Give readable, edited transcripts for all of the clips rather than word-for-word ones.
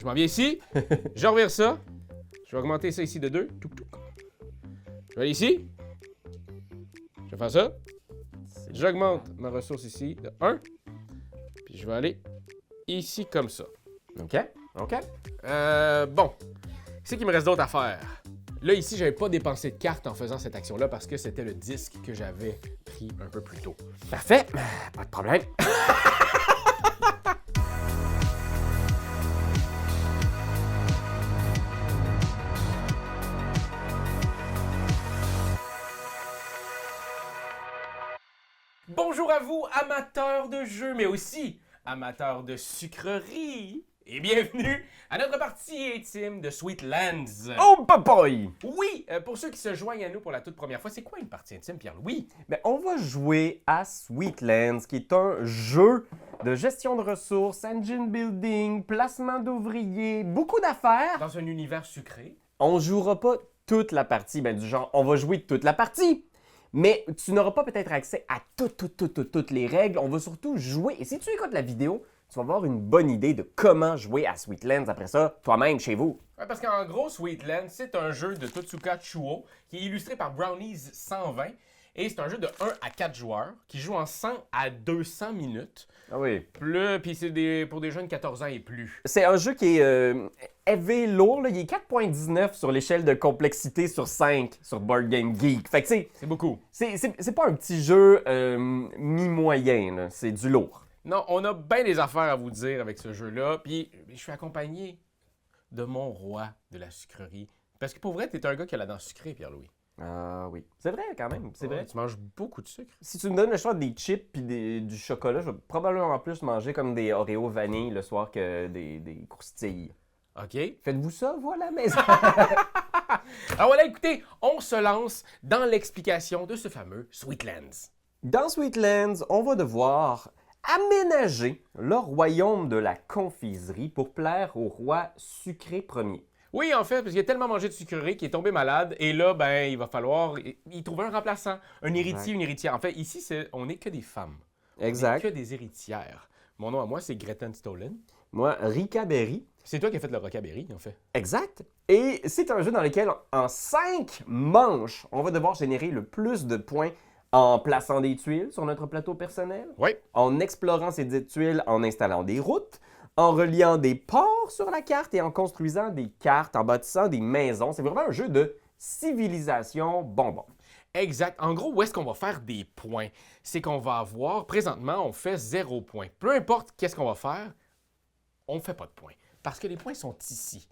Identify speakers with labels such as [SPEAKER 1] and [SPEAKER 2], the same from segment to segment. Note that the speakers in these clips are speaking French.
[SPEAKER 1] Je m'en viens ici, je revire ça, je vais augmenter ça ici de 2. Je vais aller ici, je vais faire ça, j'augmente ma ressource ici de 1, puis je vais aller ici comme ça.
[SPEAKER 2] OK.
[SPEAKER 1] Bon, qu'est-ce qu'il me reste d'autre à faire? Là, ici, j'avais pas dépensé de cartes en faisant cette action-là parce que c'était le disque que j'avais pris un peu plus tôt.
[SPEAKER 2] Parfait. Pas de problème.
[SPEAKER 1] Bonjour à vous, amateurs de jeux, mais aussi amateurs de sucreries. Et bienvenue à notre partie intime de Sweetlands.
[SPEAKER 2] Oh, papoy!
[SPEAKER 1] Oui, pour ceux qui se joignent à nous pour la toute première fois, c'est quoi une partie intime, Pierre-Louis?
[SPEAKER 2] Ben, on va jouer à Sweetlands, qui est un jeu de gestion de ressources, engine building, placement d'ouvriers, beaucoup d'affaires.
[SPEAKER 1] Dans un univers sucré.
[SPEAKER 2] On jouera pas toute la partie, ben, du genre, on va jouer toute la partie. Mais tu n'auras pas peut-être accès à toutes les règles. On va surtout jouer. Et si tu écoutes la vidéo, tu vas avoir une bonne idée de comment jouer à Sweetlands après ça, toi-même, chez vous.
[SPEAKER 1] Ouais, parce qu'en gros, Sweetlands, c'est un jeu de Totsuka Chuo qui est illustré par Brownies 120. Et c'est un jeu de 1 à 4 joueurs qui joue en 100 à 200 minutes.
[SPEAKER 2] Ah oui.
[SPEAKER 1] Puis c'est pour des jeunes 14 ans et plus.
[SPEAKER 2] C'est un jeu qui est heavy lourd. Là. Il est 4.19 sur l'échelle de complexité sur 5 sur Board Game Geek. Fait que
[SPEAKER 1] C'est beaucoup.
[SPEAKER 2] c'est pas un petit jeu mi-moyen. Là. C'est du lourd.
[SPEAKER 1] Non, on a bien des affaires à vous dire avec ce jeu-là. Puis je suis accompagné de mon roi de la sucrerie. Parce que pour vrai, t'es un gars qui a la dent sucrée, Pierre-Louis.
[SPEAKER 2] Ah oui. C'est vrai quand même, c'est vrai.
[SPEAKER 1] Tu manges beaucoup de sucre.
[SPEAKER 2] Si tu me donnes le choix des chips puis du chocolat, je vais probablement plus manger comme des Oreos vanille le soir que des croustilles.
[SPEAKER 1] OK.
[SPEAKER 2] Faites-vous ça, vous, à la maison?
[SPEAKER 1] Alors voilà, écoutez, on se lance dans l'explication de ce fameux Sweetlands.
[SPEAKER 2] Dans Sweetlands, on va devoir aménager le royaume de la confiserie pour plaire au roi sucré premier.
[SPEAKER 1] Oui, en fait, parce qu'il a tellement mangé de sucreries qu'il est tombé malade. Et là, ben, il va falloir y trouver un remplaçant, un héritier, une héritière. En fait, ici, on n'est que des femmes.
[SPEAKER 2] Exact.
[SPEAKER 1] On n'est que des héritières. Mon nom à moi, c'est Greta Stolen.
[SPEAKER 2] Moi, Rika Berry.
[SPEAKER 1] C'est toi qui as fait le rockaberry, en fait.
[SPEAKER 2] Exact. Et c'est un jeu dans lequel, en 5 manches, on va devoir générer le plus de points en plaçant des tuiles sur notre plateau personnel,
[SPEAKER 1] Oui.
[SPEAKER 2] en explorant ces dites tuiles, en installant des routes, en reliant des ports sur la carte et en construisant des cartes, en bâtissant des maisons. C'est vraiment un jeu de civilisation bonbon.
[SPEAKER 1] Exact. En gros, où est-ce qu'on va faire des points? C'est qu'on va avoir, présentement, on fait 0 points. Peu importe qu'est-ce qu'on va faire, on ne fait pas de points. Parce que les points sont ici.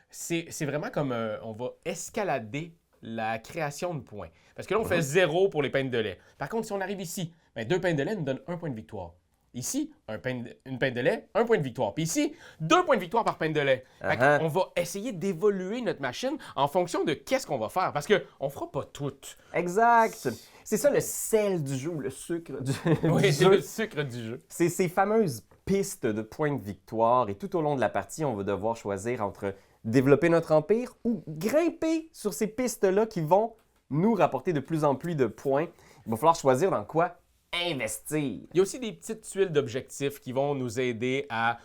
[SPEAKER 1] C'est vraiment comme on va escalader la création de points. Parce que là, on fait 0 pour les peintes de lait. Par contre, si on arrive ici, 2 peintes de lait nous donnent 1 point de victoire. Ici, une pinte de lait, 1 point de victoire. Puis ici, 2 points de victoire par pinte de lait.
[SPEAKER 2] Uh-huh.
[SPEAKER 1] On va essayer d'évoluer notre machine en fonction de qu'est-ce qu'on va faire. Parce qu'on ne fera pas tout.
[SPEAKER 2] Exact. C'est ça le sel du jeu, le sucre du
[SPEAKER 1] Oui,
[SPEAKER 2] du
[SPEAKER 1] c'est
[SPEAKER 2] jeu.
[SPEAKER 1] le sucre du jeu.
[SPEAKER 2] C'est ces fameuses pistes de points de victoire et tout au long de la partie, on va devoir choisir entre développer notre empire ou grimper sur ces pistes-là qui vont nous rapporter de plus en plus de points. Il va falloir choisir dans quoi investir.
[SPEAKER 1] Il y a aussi des petites tuiles d'objectifs qui vont nous aider à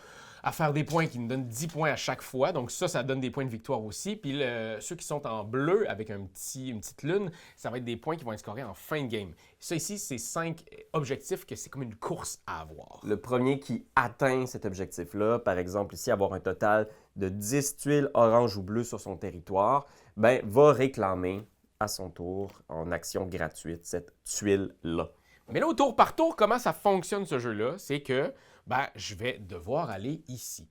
[SPEAKER 1] faire des points qui nous donnent 10 points à chaque fois. Donc ça donne des points de victoire aussi. Puis ceux qui sont en bleu avec une petite lune, ça va être des points qui vont être scorés en fin de game. Ça ici, c'est 5 objectifs que c'est comme une course à avoir.
[SPEAKER 2] Le premier qui atteint cet objectif-là, par exemple ici, avoir un total de 10 tuiles orange ou bleues sur son territoire, ben, va réclamer à son tour en action gratuite cette tuile-là.
[SPEAKER 1] Mais là, au tour par tour, comment ça fonctionne ce jeu-là? C'est que je vais devoir aller ici.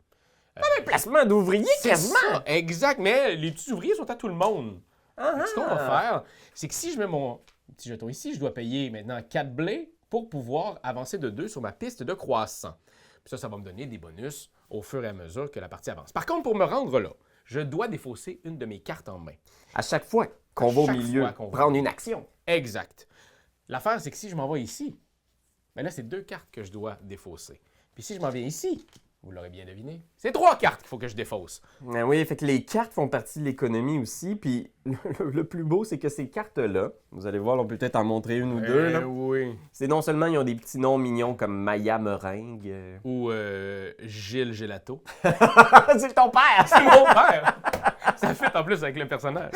[SPEAKER 2] Un placement d'ouvrier
[SPEAKER 1] C'est
[SPEAKER 2] quasiment!
[SPEAKER 1] ça, exact, mais les petits ouvriers sont à tout le monde.
[SPEAKER 2] Ah,
[SPEAKER 1] Ce qu'on va faire, c'est que si je mets mon petit jeton ici, je dois payer maintenant 4 blés pour pouvoir avancer de 2 sur ma piste de croissant. Puis ça va me donner des bonus au fur et à mesure que la partie avance. Par contre, pour me rendre là, je dois défausser une de mes cartes en main.
[SPEAKER 2] À chaque fois qu'on va au
[SPEAKER 1] chaque
[SPEAKER 2] milieu,
[SPEAKER 1] fois qu'on va.
[SPEAKER 2] prendre une action.
[SPEAKER 1] Exact. L'affaire, c'est que si je m'en vais ici, ben là, c'est 2 cartes que je dois défausser. Puis si je m'en viens ici, Vous l'aurez bien deviné. C'est 3 cartes qu'il faut que je défausse.
[SPEAKER 2] Ah oui, fait que les cartes font partie de l'économie aussi. Puis le plus beau, c'est que ces cartes-là, vous allez voir, on peut peut-être en montrer une ou deux. Là.
[SPEAKER 1] Oui.
[SPEAKER 2] C'est non seulement ils ont des petits noms mignons comme Maya Meringue.
[SPEAKER 1] Ou Gilles Gelato.
[SPEAKER 2] C'est ton père!
[SPEAKER 1] C'est mon père! Ça fait en plus avec le personnage.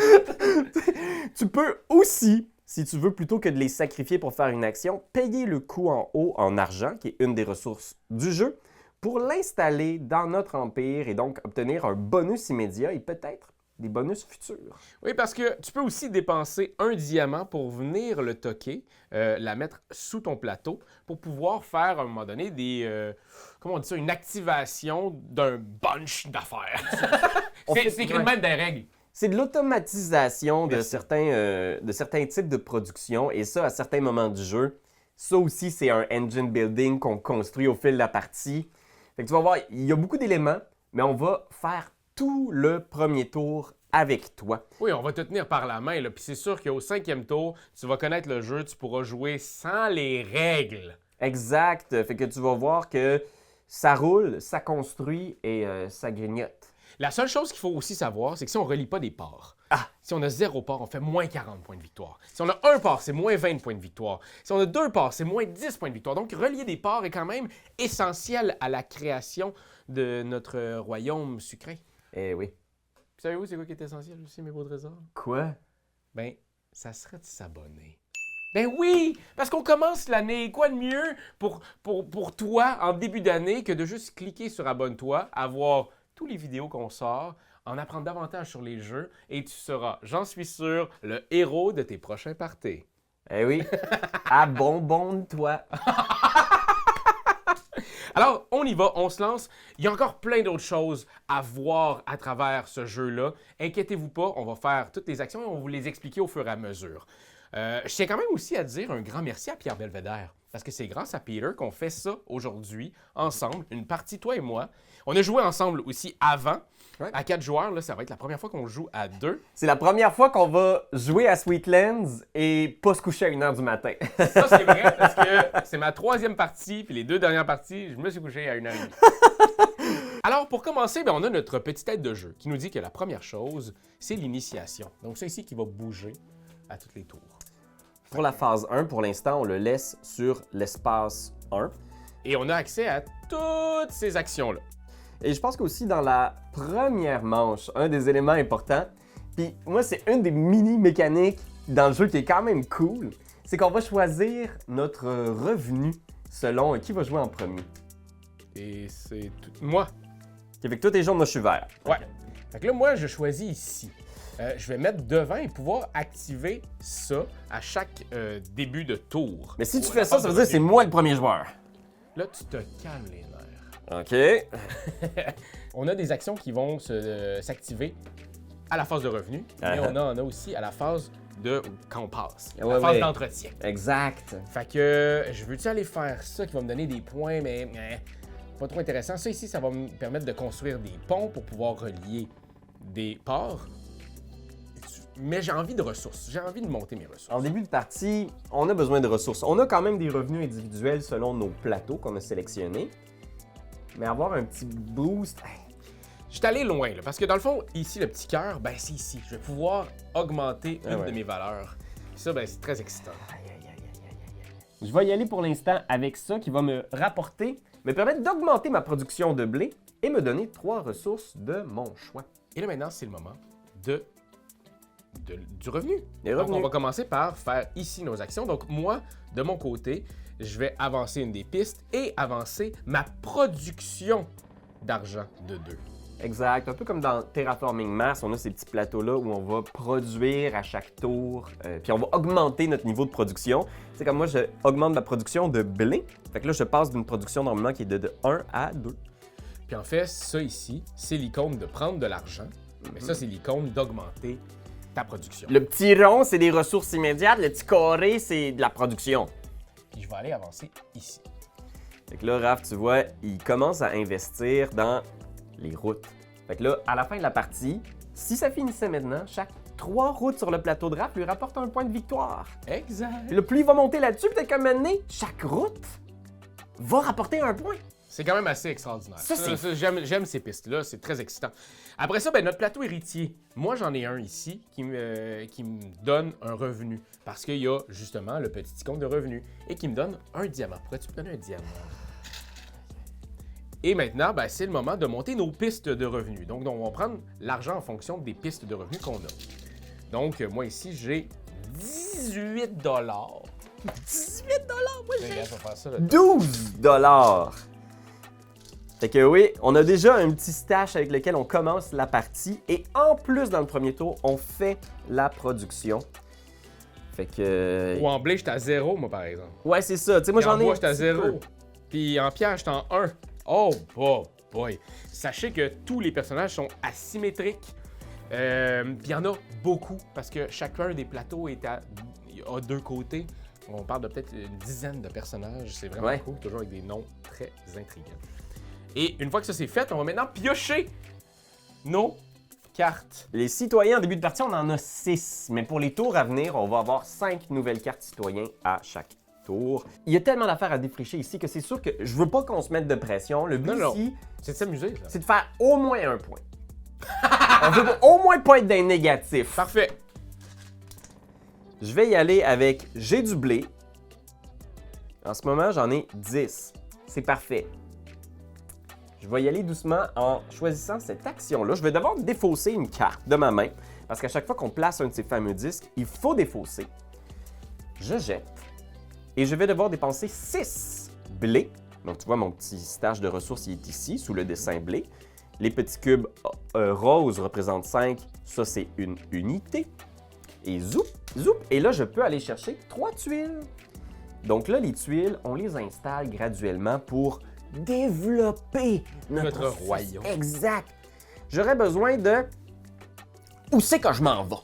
[SPEAKER 2] Tu peux aussi, si tu veux, plutôt que de les sacrifier pour faire une action, payer le coût en haut en argent, qui est une des ressources du jeu, pour l'installer dans notre empire et donc obtenir un bonus immédiat et peut-être des bonus futurs.
[SPEAKER 1] Oui, parce que tu peux aussi dépenser un diamant pour venir le toquer, la mettre sous ton plateau, pour pouvoir faire à un moment donné comment on dit ça, une activation d'un bunch d'affaires. C'est écrit même des règles.
[SPEAKER 2] C'est de l'automatisation de
[SPEAKER 1] Merci.
[SPEAKER 2] certains types de production et ça, à certains moments du jeu. Ça aussi, c'est un engine building qu'on construit au fil de la partie. Fait que tu vas voir, il y a beaucoup d'éléments, mais on va faire tout le premier tour avec toi.
[SPEAKER 1] Oui, on va te tenir par la main, là. Puis c'est sûr qu'au 5e tour, tu vas connaître le jeu, tu pourras jouer sans les règles.
[SPEAKER 2] Exact. Fait que tu vas voir que ça roule, ça construit et ça grignote.
[SPEAKER 1] La seule chose qu'il faut aussi savoir, c'est que si on ne relie pas des parts, si on a 0 part, on fait moins 40 points de victoire. Si on a 1 part, c'est moins 20 points de victoire. Si on a 2 parts, c'est moins 10 points de victoire. Donc, relier des parts est quand même essentiel à la création de notre royaume sucré.
[SPEAKER 2] Eh oui.
[SPEAKER 1] Puis savez-vous, c'est quoi qui est essentiel aussi, mes beaux trésors?
[SPEAKER 2] Quoi?
[SPEAKER 1] Ben, ça serait de s'abonner. Ben oui! Parce qu'on commence l'année. Quoi de mieux pour toi en début d'année que de juste cliquer sur Abonne-toi, avoir tous les vidéos qu'on sort, en apprendre davantage sur les jeux et tu seras, j'en suis sûr, le héros de tes prochains parties.
[SPEAKER 2] Eh oui. Abonne-toi.
[SPEAKER 1] Alors, on y va, on se lance. Il y a encore plein d'autres choses à voir à travers ce jeu-là. Inquiétez-vous pas, on va faire toutes les actions et on va vous les expliquer au fur et à mesure. Je tiens quand même aussi à dire un grand merci à Pierre Belvédère, parce que c'est grâce à Peter qu'on fait ça aujourd'hui, ensemble, une partie, toi et moi. On a joué ensemble aussi avant, à 4 joueurs. Là, ça va être la première fois qu'on joue à 2.
[SPEAKER 2] C'est la première fois qu'on va jouer à Sweetlands et pas se coucher à 1h du matin.
[SPEAKER 1] Ça, c'est vrai, parce que c'est ma 3e partie, puis les 2 dernières parties, je me suis couché à 1h30. Alors, pour commencer, on a notre petite aide de jeu qui nous dit que la première chose, c'est l'initiation. Donc, c'est ici qui va bouger à tous les tours.
[SPEAKER 2] Pour la phase 1, pour l'instant, on le laisse sur l'espace 1.
[SPEAKER 1] Et on a accès à toutes ces actions-là.
[SPEAKER 2] Et je pense qu'aussi dans la première manche, un des éléments importants, puis moi, c'est une des mini-mécaniques dans le jeu qui est quand même cool, c'est qu'on va choisir notre revenu selon qui va jouer en premier.
[SPEAKER 1] Et c'est tout. Moi.
[SPEAKER 2] Avec toi, t'es jaune, moi, je suis vert.
[SPEAKER 1] Ouais. Fait que là, moi, je choisis ici. Je vais mettre devant et pouvoir activer ça à chaque début de tour.
[SPEAKER 2] Mais si tu fais ça, ça veut dire que c'est moi le premier joueur.
[SPEAKER 1] Là, tu te calmes les nerfs.
[SPEAKER 2] OK.
[SPEAKER 1] On a des actions qui vont s'activer à la phase de revenu, mais on en a aussi à la phase de quand on passe, la phase d'entretien.
[SPEAKER 2] Exact.
[SPEAKER 1] Fait que je veux-tu aller faire ça qui va me donner des points, mais pas trop intéressant. Ça ici, ça va me permettre de construire des ponts pour pouvoir relier des ports. Mais j'ai envie de ressources. J'ai envie de monter mes ressources.
[SPEAKER 2] En début de partie, on a besoin de ressources. On a quand même des revenus individuels selon nos plateaux qu'on a sélectionnés. Mais avoir un petit boost...
[SPEAKER 1] Je suis allé loin, là, parce que dans le fond, ici, le petit cœur, ben c'est ici. Je vais pouvoir augmenter une de mes valeurs. Puis ça, ben c'est très excitant.
[SPEAKER 2] Je vais y aller pour l'instant avec ça qui va me rapporter, me permettre d'augmenter ma production de blé et me donner 3 ressources de mon choix.
[SPEAKER 1] Et là, maintenant, c'est le moment du revenu.
[SPEAKER 2] Les
[SPEAKER 1] Donc,
[SPEAKER 2] revenus.
[SPEAKER 1] on va commencer par faire ici nos actions. Donc, moi, de mon côté, je vais avancer une des pistes et avancer ma production d'argent de 2.
[SPEAKER 2] Exact. Un peu comme dans Terraforming Mars, on a ces petits plateaux-là où on va produire à chaque tour, puis on va augmenter notre niveau de production. C'est comme moi, je augmente ma production de blé. Fait que là, je passe d'une production normalement qui est de 1 à 2.
[SPEAKER 1] Puis en fait, ça ici, c'est l'icône de prendre de l'argent. Mais ça, c'est l'icône d'augmenter ta production.
[SPEAKER 2] Le petit rond, c'est des ressources immédiates. Le petit carré, c'est de la production.
[SPEAKER 1] Puis je vais aller avancer ici.
[SPEAKER 2] Fait que là, Raph, tu vois, il commence à investir dans les routes. Fait que là, à la fin de la partie, si ça finissait maintenant, chaque 3 routes sur le plateau de Raph lui rapporte un point de victoire.
[SPEAKER 1] Exact.
[SPEAKER 2] Puis là, plus il va monter là-dessus, peut-être qu'à un moment donné, chaque route va rapporter un point.
[SPEAKER 1] C'est quand même assez extraordinaire.
[SPEAKER 2] Ça, c'est-
[SPEAKER 1] J'aime ces pistes-là, c'est très excitant. Après ça, ben, notre plateau héritier. Moi, j'en ai un ici qui me donne un revenu. Parce qu'il y a justement le petit icône de revenu et qui me donne un diamant. Pourrais-tu me donner un diamant? Et maintenant, ben, c'est le moment de monter nos pistes de revenus. Donc, on va prendre l'argent en fonction des pistes de revenus qu'on a. Donc, moi ici, j'ai 18 $.
[SPEAKER 2] 18 $, moi
[SPEAKER 1] Mais regarde, je vais faire ça, là.
[SPEAKER 2] 12 $. Fait que oui, on a déjà un petit stash avec lequel on commence la partie. Et en plus, dans le premier tour, on fait la production. Fait que...
[SPEAKER 1] Ou en blé, j'étais à 0, moi, par exemple.
[SPEAKER 2] Ouais, c'est ça. Tu sais, moi,
[SPEAKER 1] Puis en
[SPEAKER 2] j'en ai
[SPEAKER 1] bois,
[SPEAKER 2] un
[SPEAKER 1] j'étais à
[SPEAKER 2] petit
[SPEAKER 1] 0.
[SPEAKER 2] peu.
[SPEAKER 1] Puis en pierre, j'étais en 1. Oh, boy. Sachez que tous les personnages sont asymétriques. Puis il y en a beaucoup, parce que chacun des plateaux a 2 côtés. On parle de peut-être une dizaine de personnages. C'est vraiment
[SPEAKER 2] Ouais.
[SPEAKER 1] cool, toujours avec des noms très intrigants. Et une fois que ça c'est fait, on va maintenant piocher nos cartes.
[SPEAKER 2] Les citoyens en début de partie, on en a 6. Mais pour les tours à venir, on va avoir 5 nouvelles cartes citoyens à chaque tour. Il y a tellement d'affaires à défricher ici que c'est sûr que je veux pas qu'on se mette de pression. Le but
[SPEAKER 1] Non.
[SPEAKER 2] ici,
[SPEAKER 1] C'est de s'amuser, là.
[SPEAKER 2] c'est de faire au moins un point. On veut au moins pas être d'un négatif.
[SPEAKER 1] Parfait.
[SPEAKER 2] Je vais y aller avec j'ai du blé. En ce moment, j'en ai 10. C'est parfait. Je vais y aller doucement en choisissant cette action-là. Je vais devoir défausser une carte de ma main parce qu'à chaque fois qu'on place un de ces fameux disques, il faut défausser. Je jette et je vais devoir dépenser 6 blés. Donc, tu vois, mon petit stage de ressources il est ici, sous le dessin blé. Les petits cubes roses représentent 5. Ça, c'est une unité. Et zoup, zoup. Et là, je peux aller chercher 3 tuiles. Donc là, les tuiles, on les installe graduellement pour développer
[SPEAKER 1] Notre
[SPEAKER 2] notre
[SPEAKER 1] royaume.
[SPEAKER 2] Exact. J'aurais besoin de... Où c'est que je m'en vais?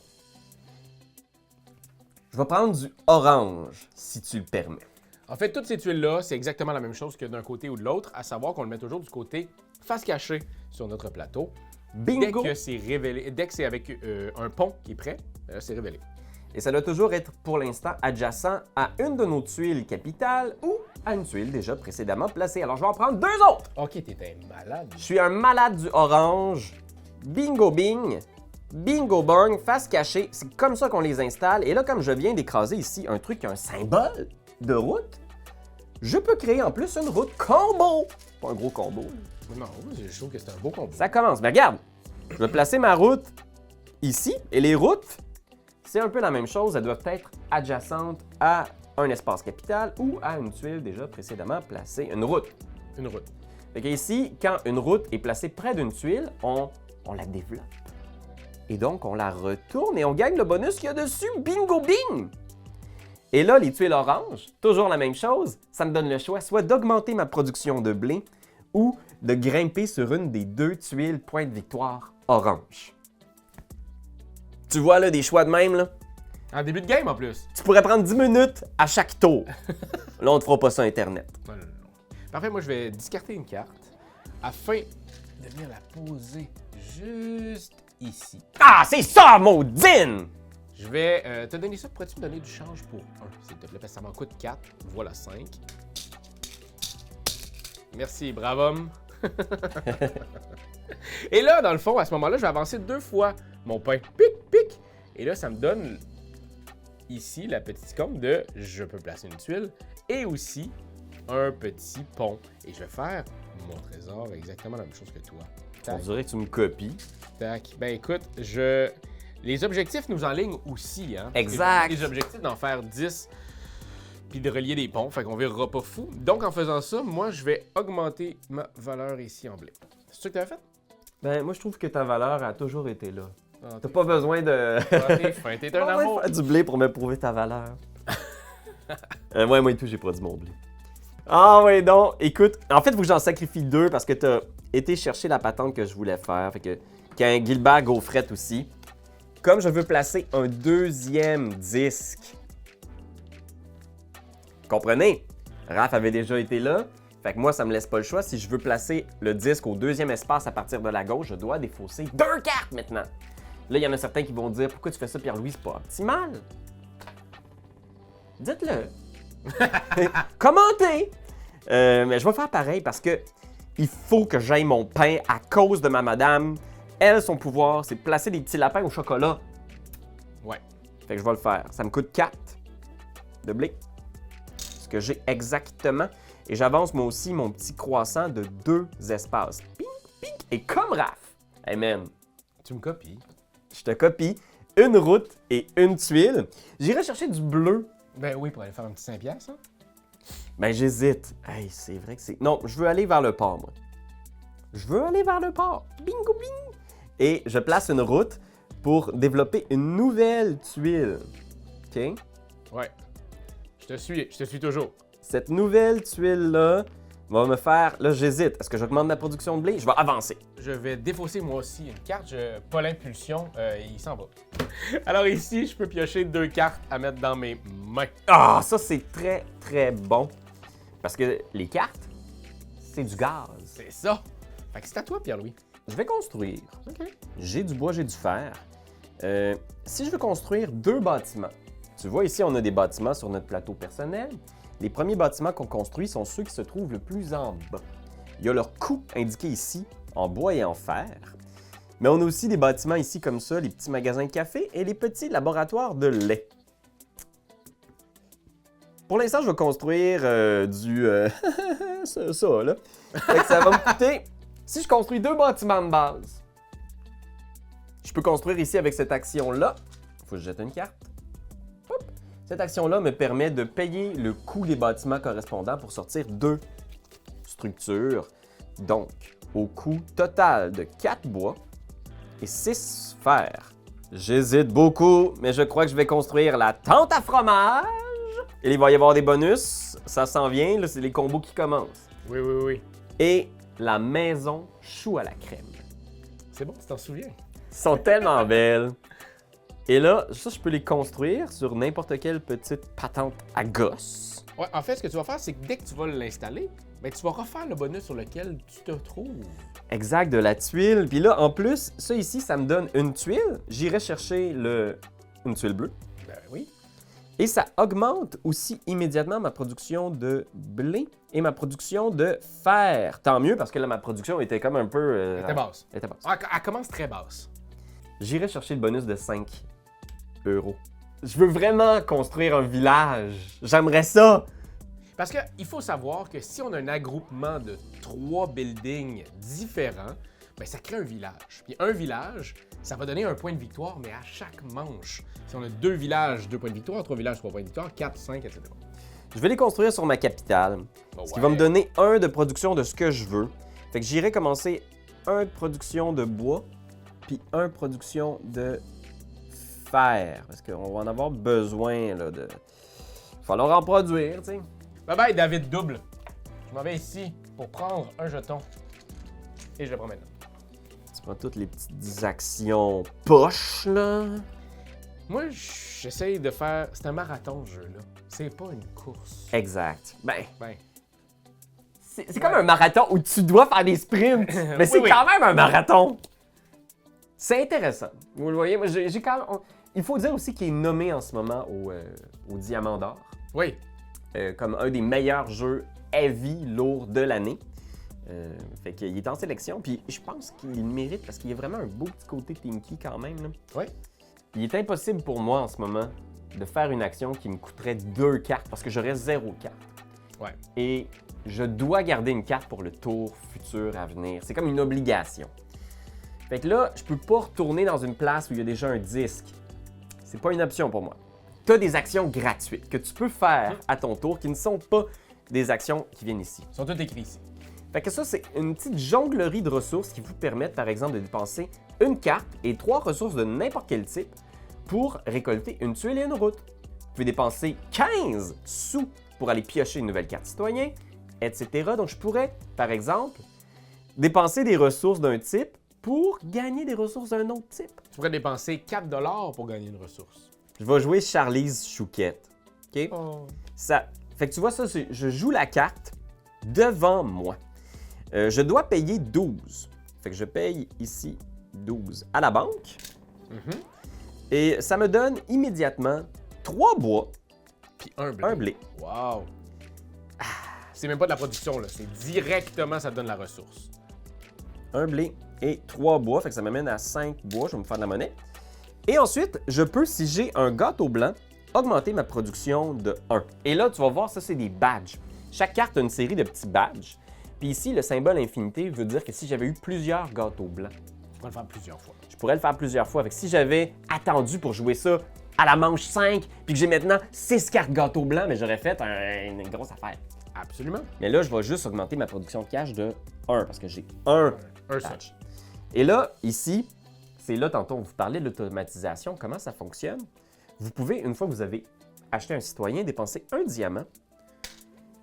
[SPEAKER 2] Je vais prendre du orange, si tu le permets.
[SPEAKER 1] En fait, toutes ces tuiles-là, c'est exactement la même chose que d'un côté ou de l'autre, à savoir qu'on le met toujours du côté face cachée sur notre plateau.
[SPEAKER 2] Bingo!
[SPEAKER 1] Dès que c'est révélé, dès que c'est avec un pont qui est prêt, c'est révélé.
[SPEAKER 2] Et ça doit toujours être pour l'instant adjacent à une de nos tuiles capitales ou à une tuile déjà précédemment placée. Alors, je vais en prendre 2 autres!
[SPEAKER 1] Ok, t'étais malade.
[SPEAKER 2] Je suis un malade du orange. Bingo bing, bingo bang, face cachée. C'est comme ça qu'on les installe. Et là, comme je viens d'écraser ici un truc, un symbole de route, je peux créer en plus une route combo. Pas un gros combo. Là.
[SPEAKER 1] Non, je trouve que c'est un beau combo.
[SPEAKER 2] Ça commence. Mais regarde, je vais placer ma route ici. Et les routes, c'est un peu la même chose. Elles doivent être adjacentes à un espace capital ou à une tuile déjà précédemment placée. Une route.
[SPEAKER 1] Une route.
[SPEAKER 2] Fait qu'ici, quand une route est placée près d'une tuile, on la développe. Et donc, on la retourne et on gagne le bonus qu'il y a dessus. Bingo bing! Et là, les tuiles oranges, toujours la même chose. Ça me donne le choix soit d'augmenter ma production de blé ou de grimper sur une des 2 tuiles point de victoire orange. Tu vois là, des choix de même, là?
[SPEAKER 1] En début de game en plus.
[SPEAKER 2] Tu pourrais prendre 10 minutes à chaque tour. Là, on ne te fera pas ça Internet.
[SPEAKER 1] Non. Parfait, moi je vais discarter une carte afin de venir la poser juste ici.
[SPEAKER 2] Ah, c'est ça, maudine!
[SPEAKER 1] Je vais te donner ça. Pourrais-tu me donner du change pour 1, s'il te plaît? Parce que ça m'en coûte 4. Voilà 5. Merci, brave homme. Et là, dans le fond, à ce moment-là, je vais avancer 2 fois mon pain. Pic, pic. Et là, ça me donne ici la petite icône de je peux placer une tuile et aussi un petit pont. Et je vais faire mon trésor exactement la même chose que toi.
[SPEAKER 2] On dirait que tu me copies.
[SPEAKER 1] Tac. Ben écoute, les objectifs nous enlignent aussi, hein?
[SPEAKER 2] Exact.
[SPEAKER 1] Les objectifs d'en faire 10 puis de relier des ponts, fait qu'on verra pas fou. Donc en faisant ça, moi je vais augmenter ma valeur ici en blé. C'est ça que t'avais fait?
[SPEAKER 2] Ben, moi, je trouve que ta valeur a toujours été là.
[SPEAKER 1] Ah,
[SPEAKER 2] T'as pas besoin de...
[SPEAKER 1] t'es fin, t'es un
[SPEAKER 2] Pas besoin de
[SPEAKER 1] amour.
[SPEAKER 2] faire du blé pour me prouver ta valeur. Moi et tout, j'ai produit mon blé. Ah ouais, donc, écoute, en fait, il faut que j'en sacrifie 2 parce que t'as été chercher la patente que je voulais faire. Fait que, qu'il y a un Gilbert gaufrette aussi. Comme je veux placer un 2e disque. Comprenez? Raph avait déjà été là. Fait que moi, ça me laisse pas le choix. Si je veux placer le disque au 2e espace à partir de la gauche, je dois défausser 2 cartes maintenant. Là, il y en a certains qui vont dire « Pourquoi tu fais ça, Pierre-Louis? C'est pas optimal. » Dites-le. Commentez. Mais je vais faire pareil parce que Il faut que j'aille mon pain à cause de ma madame. Elle, son pouvoir, c'est de placer des petits lapins au chocolat.
[SPEAKER 1] Ouais.
[SPEAKER 2] Fait que je vais le faire. Ça me coûte 4 de blé. Ce que j'ai exactement. Et j'avance moi aussi mon petit croissant de 2 espaces. Ping, ping. Et comme Raph, hey man,
[SPEAKER 1] Tu me copies.
[SPEAKER 2] je te copie une route et une tuile. J'irai chercher du bleu.
[SPEAKER 1] Ben oui, pour aller faire un petit 5 piastres, hein?
[SPEAKER 2] Ben j'hésite. Hey, c'est vrai que c'est... Non, je veux aller vers le port, moi. Je veux aller vers le port. Bingo, bing! Et je place une route pour développer une nouvelle tuile. OK?
[SPEAKER 1] Ouais. Je te suis toujours.
[SPEAKER 2] Cette nouvelle tuile-là va me faire... Là, j'hésite. Est-ce que j'augmente ma production de blé? Je vais avancer.
[SPEAKER 1] Je vais défausser moi aussi une carte. Pas l'impulsion, il s'en va. Alors ici, je peux piocher 2 cartes à mettre dans mes mains.
[SPEAKER 2] Ah, ça, c'est très, très bon. Parce que les cartes, c'est du gaz.
[SPEAKER 1] C'est ça. Fait que c'est à toi, Pierre-Louis.
[SPEAKER 2] Je vais construire.
[SPEAKER 1] OK.
[SPEAKER 2] J'ai du bois, j'ai du fer. Si je veux construire 2 bâtiments, tu vois ici, on a des bâtiments sur notre plateau personnel. Les premiers bâtiments qu'on construit sont ceux qui se trouvent le plus en bas. Il y a leur coût indiqué ici, en bois et en fer. Mais on a aussi des bâtiments ici comme ça, les petits magasins de café et les petits laboratoires de lait. Pour l'instant, je vais construire ça, là. Fait que ça va me coûter... Si je construis 2 bâtiments de base, je peux construire ici avec cette action-là. Il faut que je jette une carte. Hop. Cette action-là me permet de payer le coût des bâtiments correspondants pour sortir 2 structures. Donc, au coût total de 4 bois et 6 fer. J'hésite beaucoup, mais je crois que je vais construire la tente à fromage. Et il va y avoir des bonus. Ça s'en vient, là, c'est les combos qui commencent.
[SPEAKER 1] Oui, oui, oui.
[SPEAKER 2] Et la maison chou à la crème.
[SPEAKER 1] C'est bon, tu t'en souviens.
[SPEAKER 2] Ils sont tellement belles. Et là, ça, je peux les construire sur n'importe quelle petite patente à gosse.
[SPEAKER 1] Ouais, en fait, ce que tu vas faire, c'est que dès que tu vas l'installer, ben, tu vas refaire le bonus sur lequel tu te trouves.
[SPEAKER 2] Exact, de la tuile. Puis là, en plus, ça ici, ça me donne une tuile. J'irai chercher une tuile bleue.
[SPEAKER 1] Ben oui.
[SPEAKER 2] Et ça augmente aussi immédiatement ma production de blé et ma production de fer. Tant mieux, parce que là, ma production était comme un peu...
[SPEAKER 1] Elle était basse.
[SPEAKER 2] Elle était basse.
[SPEAKER 1] Elle commence très basse.
[SPEAKER 2] J'irai chercher le bonus de 5 €. Je veux vraiment construire un village. J'aimerais ça.
[SPEAKER 1] Parce qu'il faut savoir que si on a un agroupement de 3 buildings différents, ben ça crée un village. Puis un village, ça va donner un point de victoire, mais à chaque manche. Si on a 2 villages, 2 points de victoire, 3 villages, 3 points de victoire, 4, 5, etc.
[SPEAKER 2] Je vais les construire sur ma capitale,
[SPEAKER 1] Bon,
[SPEAKER 2] ce qui va me donner 1 de production de ce que je veux. Fait que j'irai commencer 1 de production de bois, puis 1 de production de fer. Parce qu'on va en avoir besoin, là, de... Il va falloir en produire, tu sais.
[SPEAKER 1] Bye bye, David Double. Je m'en vais ici pour prendre un jeton. Et je le prends maintenant.
[SPEAKER 2] Tu prends toutes les petites actions poches, là.
[SPEAKER 1] Moi, j'essaye de faire... C'est un marathon, ce jeu-là. C'est pas une course.
[SPEAKER 2] Exact. Ben,
[SPEAKER 1] Ben,
[SPEAKER 2] c'est comme un marathon où tu dois faire des sprints, mais c'est
[SPEAKER 1] Oui, oui.
[SPEAKER 2] quand même un marathon. C'est intéressant. Vous le voyez, moi, j'ai quand même... Il faut dire aussi qu'il est nommé en ce moment au Diamant d'Or.
[SPEAKER 1] oui.
[SPEAKER 2] Comme un des meilleurs jeux heavy lourds de l'année. Fait qu'il est en sélection, puis je pense qu'il le mérite parce qu'il y a vraiment un beau petit côté Tinky quand même. Là.
[SPEAKER 1] Oui.
[SPEAKER 2] Il est impossible pour moi en ce moment de faire une action qui me coûterait 2 cartes parce que j'aurais 0 carte.
[SPEAKER 1] Ouais.
[SPEAKER 2] Et je dois garder une carte pour le tour futur à venir. C'est comme une obligation. Fait que là, je peux pas retourner dans une place où il y a déjà un disque. C'est pas une option pour moi. Tu as des actions gratuites que tu peux faire à ton tour qui ne sont pas des actions qui viennent ici.
[SPEAKER 1] Ils sont tous écrits ici.
[SPEAKER 2] Fait que ça, c'est une petite jonglerie de ressources qui vous permettent, par exemple, de dépenser une carte et 3 ressources de n'importe quel type pour récolter une tuile et une route. Vous pouvez dépenser 15 sous pour aller piocher une nouvelle carte citoyen, etc. Donc, je pourrais, par exemple, dépenser des ressources d'un type pour gagner des ressources d'un autre type.
[SPEAKER 1] Tu pourrais dépenser 4 $ pour gagner une ressource.
[SPEAKER 2] Je vais jouer Charlie's Chouquette. OK?
[SPEAKER 1] Oh.
[SPEAKER 2] Ça, fait que tu vois ça, je joue la carte devant moi. Je dois payer 12. Fait que je paye ici 12 à la banque.
[SPEAKER 1] Mhm.
[SPEAKER 2] Et ça me donne immédiatement 3 bois,
[SPEAKER 1] Puis un blé.
[SPEAKER 2] un blé.
[SPEAKER 1] Wow. c'est même pas de la production, là. C'est directement, ça te donne la ressource.
[SPEAKER 2] Un blé et 3 bois, fait que ça m'amène à 5 bois, je vais me faire de la monnaie. Et ensuite, je peux, si j'ai un gâteau blanc, augmenter ma production de 1. Et là, tu vas voir, ça, c'est des badges. Chaque carte a une série de petits badges. Puis ici, le symbole infinité veut dire que si j'avais eu plusieurs gâteaux blancs,
[SPEAKER 1] Tu peux le faire plusieurs fois.
[SPEAKER 2] je pourrais le faire plusieurs fois. Fait que si j'avais attendu pour jouer ça à la manche 5, puis que j'ai maintenant 6 cartes gâteaux blancs, mais j'aurais fait une grosse affaire.
[SPEAKER 1] Absolument.
[SPEAKER 2] Mais là, je vais juste augmenter ma production de cash de 1, parce que j'ai un
[SPEAKER 1] Un seul.
[SPEAKER 2] badge. Et là, ici, c'est là, tantôt, on vous parlait de l'automatisation, comment ça fonctionne. Vous pouvez, une fois que vous avez acheté un citoyen, dépenser un diamant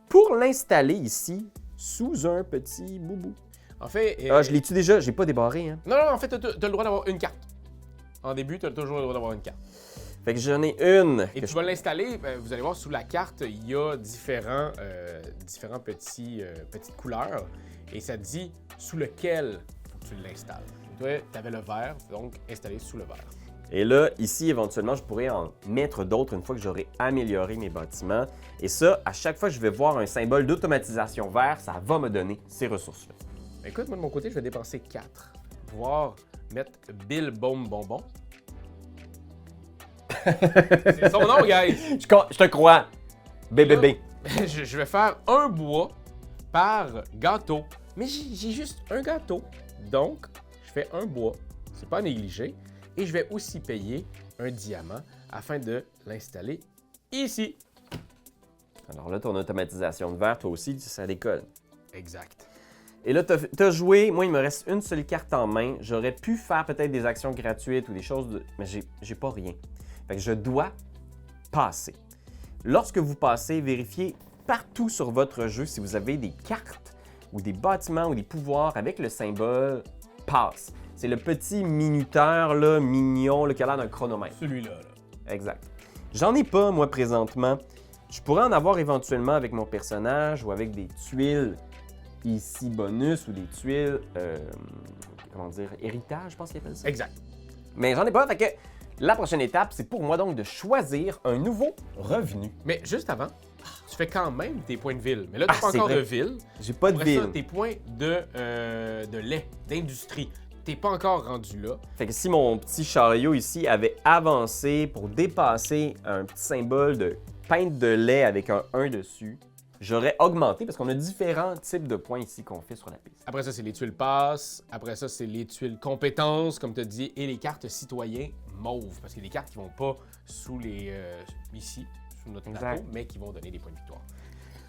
[SPEAKER 2] pour l'installer ici sous un petit boubou.
[SPEAKER 1] En fait...
[SPEAKER 2] Ah, je l'ai-tu déjà? J'ai pas débarré, hein?
[SPEAKER 1] Non, en fait, t'as le droit d'avoir une carte. En début, t'as toujours le droit d'avoir une carte.
[SPEAKER 2] Fait que j'en ai une.
[SPEAKER 1] Et tu vas l'installer, vous allez voir sous la carte, il y a différents petites couleurs. Et ça dit sous lequel tu l'installes. Toi, tu avais le vert, donc installé sous le vert.
[SPEAKER 2] Et là, ici, éventuellement, je pourrais en mettre d'autres une fois que j'aurai amélioré mes bâtiments. Et ça, à chaque fois que je vais voir un symbole d'automatisation vert, ça va me donner ces ressources-là.
[SPEAKER 1] Écoute, moi de mon côté, je vais dépenser 4 pour pouvoir mettre Bill Boom Bonbon. C'est son nom, guys!
[SPEAKER 2] Je te crois. BBB.
[SPEAKER 1] Je vais faire un bois par gâteau. Mais j'ai juste un gâteau. Donc, je fais un bois. C'est pas à négliger. Et je vais aussi payer un diamant afin de l'installer ici.
[SPEAKER 2] Alors là, ton automatisation de verre, toi aussi, ça décolle.
[SPEAKER 1] Exact.
[SPEAKER 2] Et là, t'as joué. Moi, il me reste une seule carte en main. J'aurais pu faire peut-être des actions gratuites ou des choses, mais j'ai pas rien. Fait que je dois passer. Lorsque vous passez, vérifiez partout sur votre jeu si vous avez des cartes ou des bâtiments ou des pouvoirs avec le symbole passe. C'est le petit minuteur là, mignon là, qui a l'air d'un chronomètre.
[SPEAKER 1] Celui-là.
[SPEAKER 2] Exact. J'en ai pas, moi, présentement. Je pourrais en avoir éventuellement avec mon personnage ou avec des tuiles ici bonus ou des tuiles, comment dire, héritage, je pense qu'ils appellent ça.
[SPEAKER 1] Exact.
[SPEAKER 2] Mais j'en ai pas, fait que la prochaine étape, c'est pour moi donc de choisir un nouveau revenu.
[SPEAKER 1] Mais juste avant, tu fais quand même tes points de ville. Mais là, tu n'as pas
[SPEAKER 2] c'est
[SPEAKER 1] encore
[SPEAKER 2] vrai.
[SPEAKER 1] de ville.
[SPEAKER 2] J'ai pas de
[SPEAKER 1] Après ça,
[SPEAKER 2] ville.
[SPEAKER 1] tes points de lait, d'industrie. T'es pas encore rendu là.
[SPEAKER 2] Fait que si mon petit chariot ici avait avancé pour dépasser un petit symbole de pinte de lait avec un 1 dessus, j'aurais augmenté parce qu'on a différents types de points ici qu'on fait sur la piste.
[SPEAKER 1] Après ça, c'est les tuiles passes. Après ça, c'est les tuiles compétences, comme tu as dit, et les cartes citoyens mauves. Parce qu'il y a des cartes qui vont pas sous les ici, sous notre
[SPEAKER 2] Exact.
[SPEAKER 1] plateau, mais qui vont donner des points de victoire.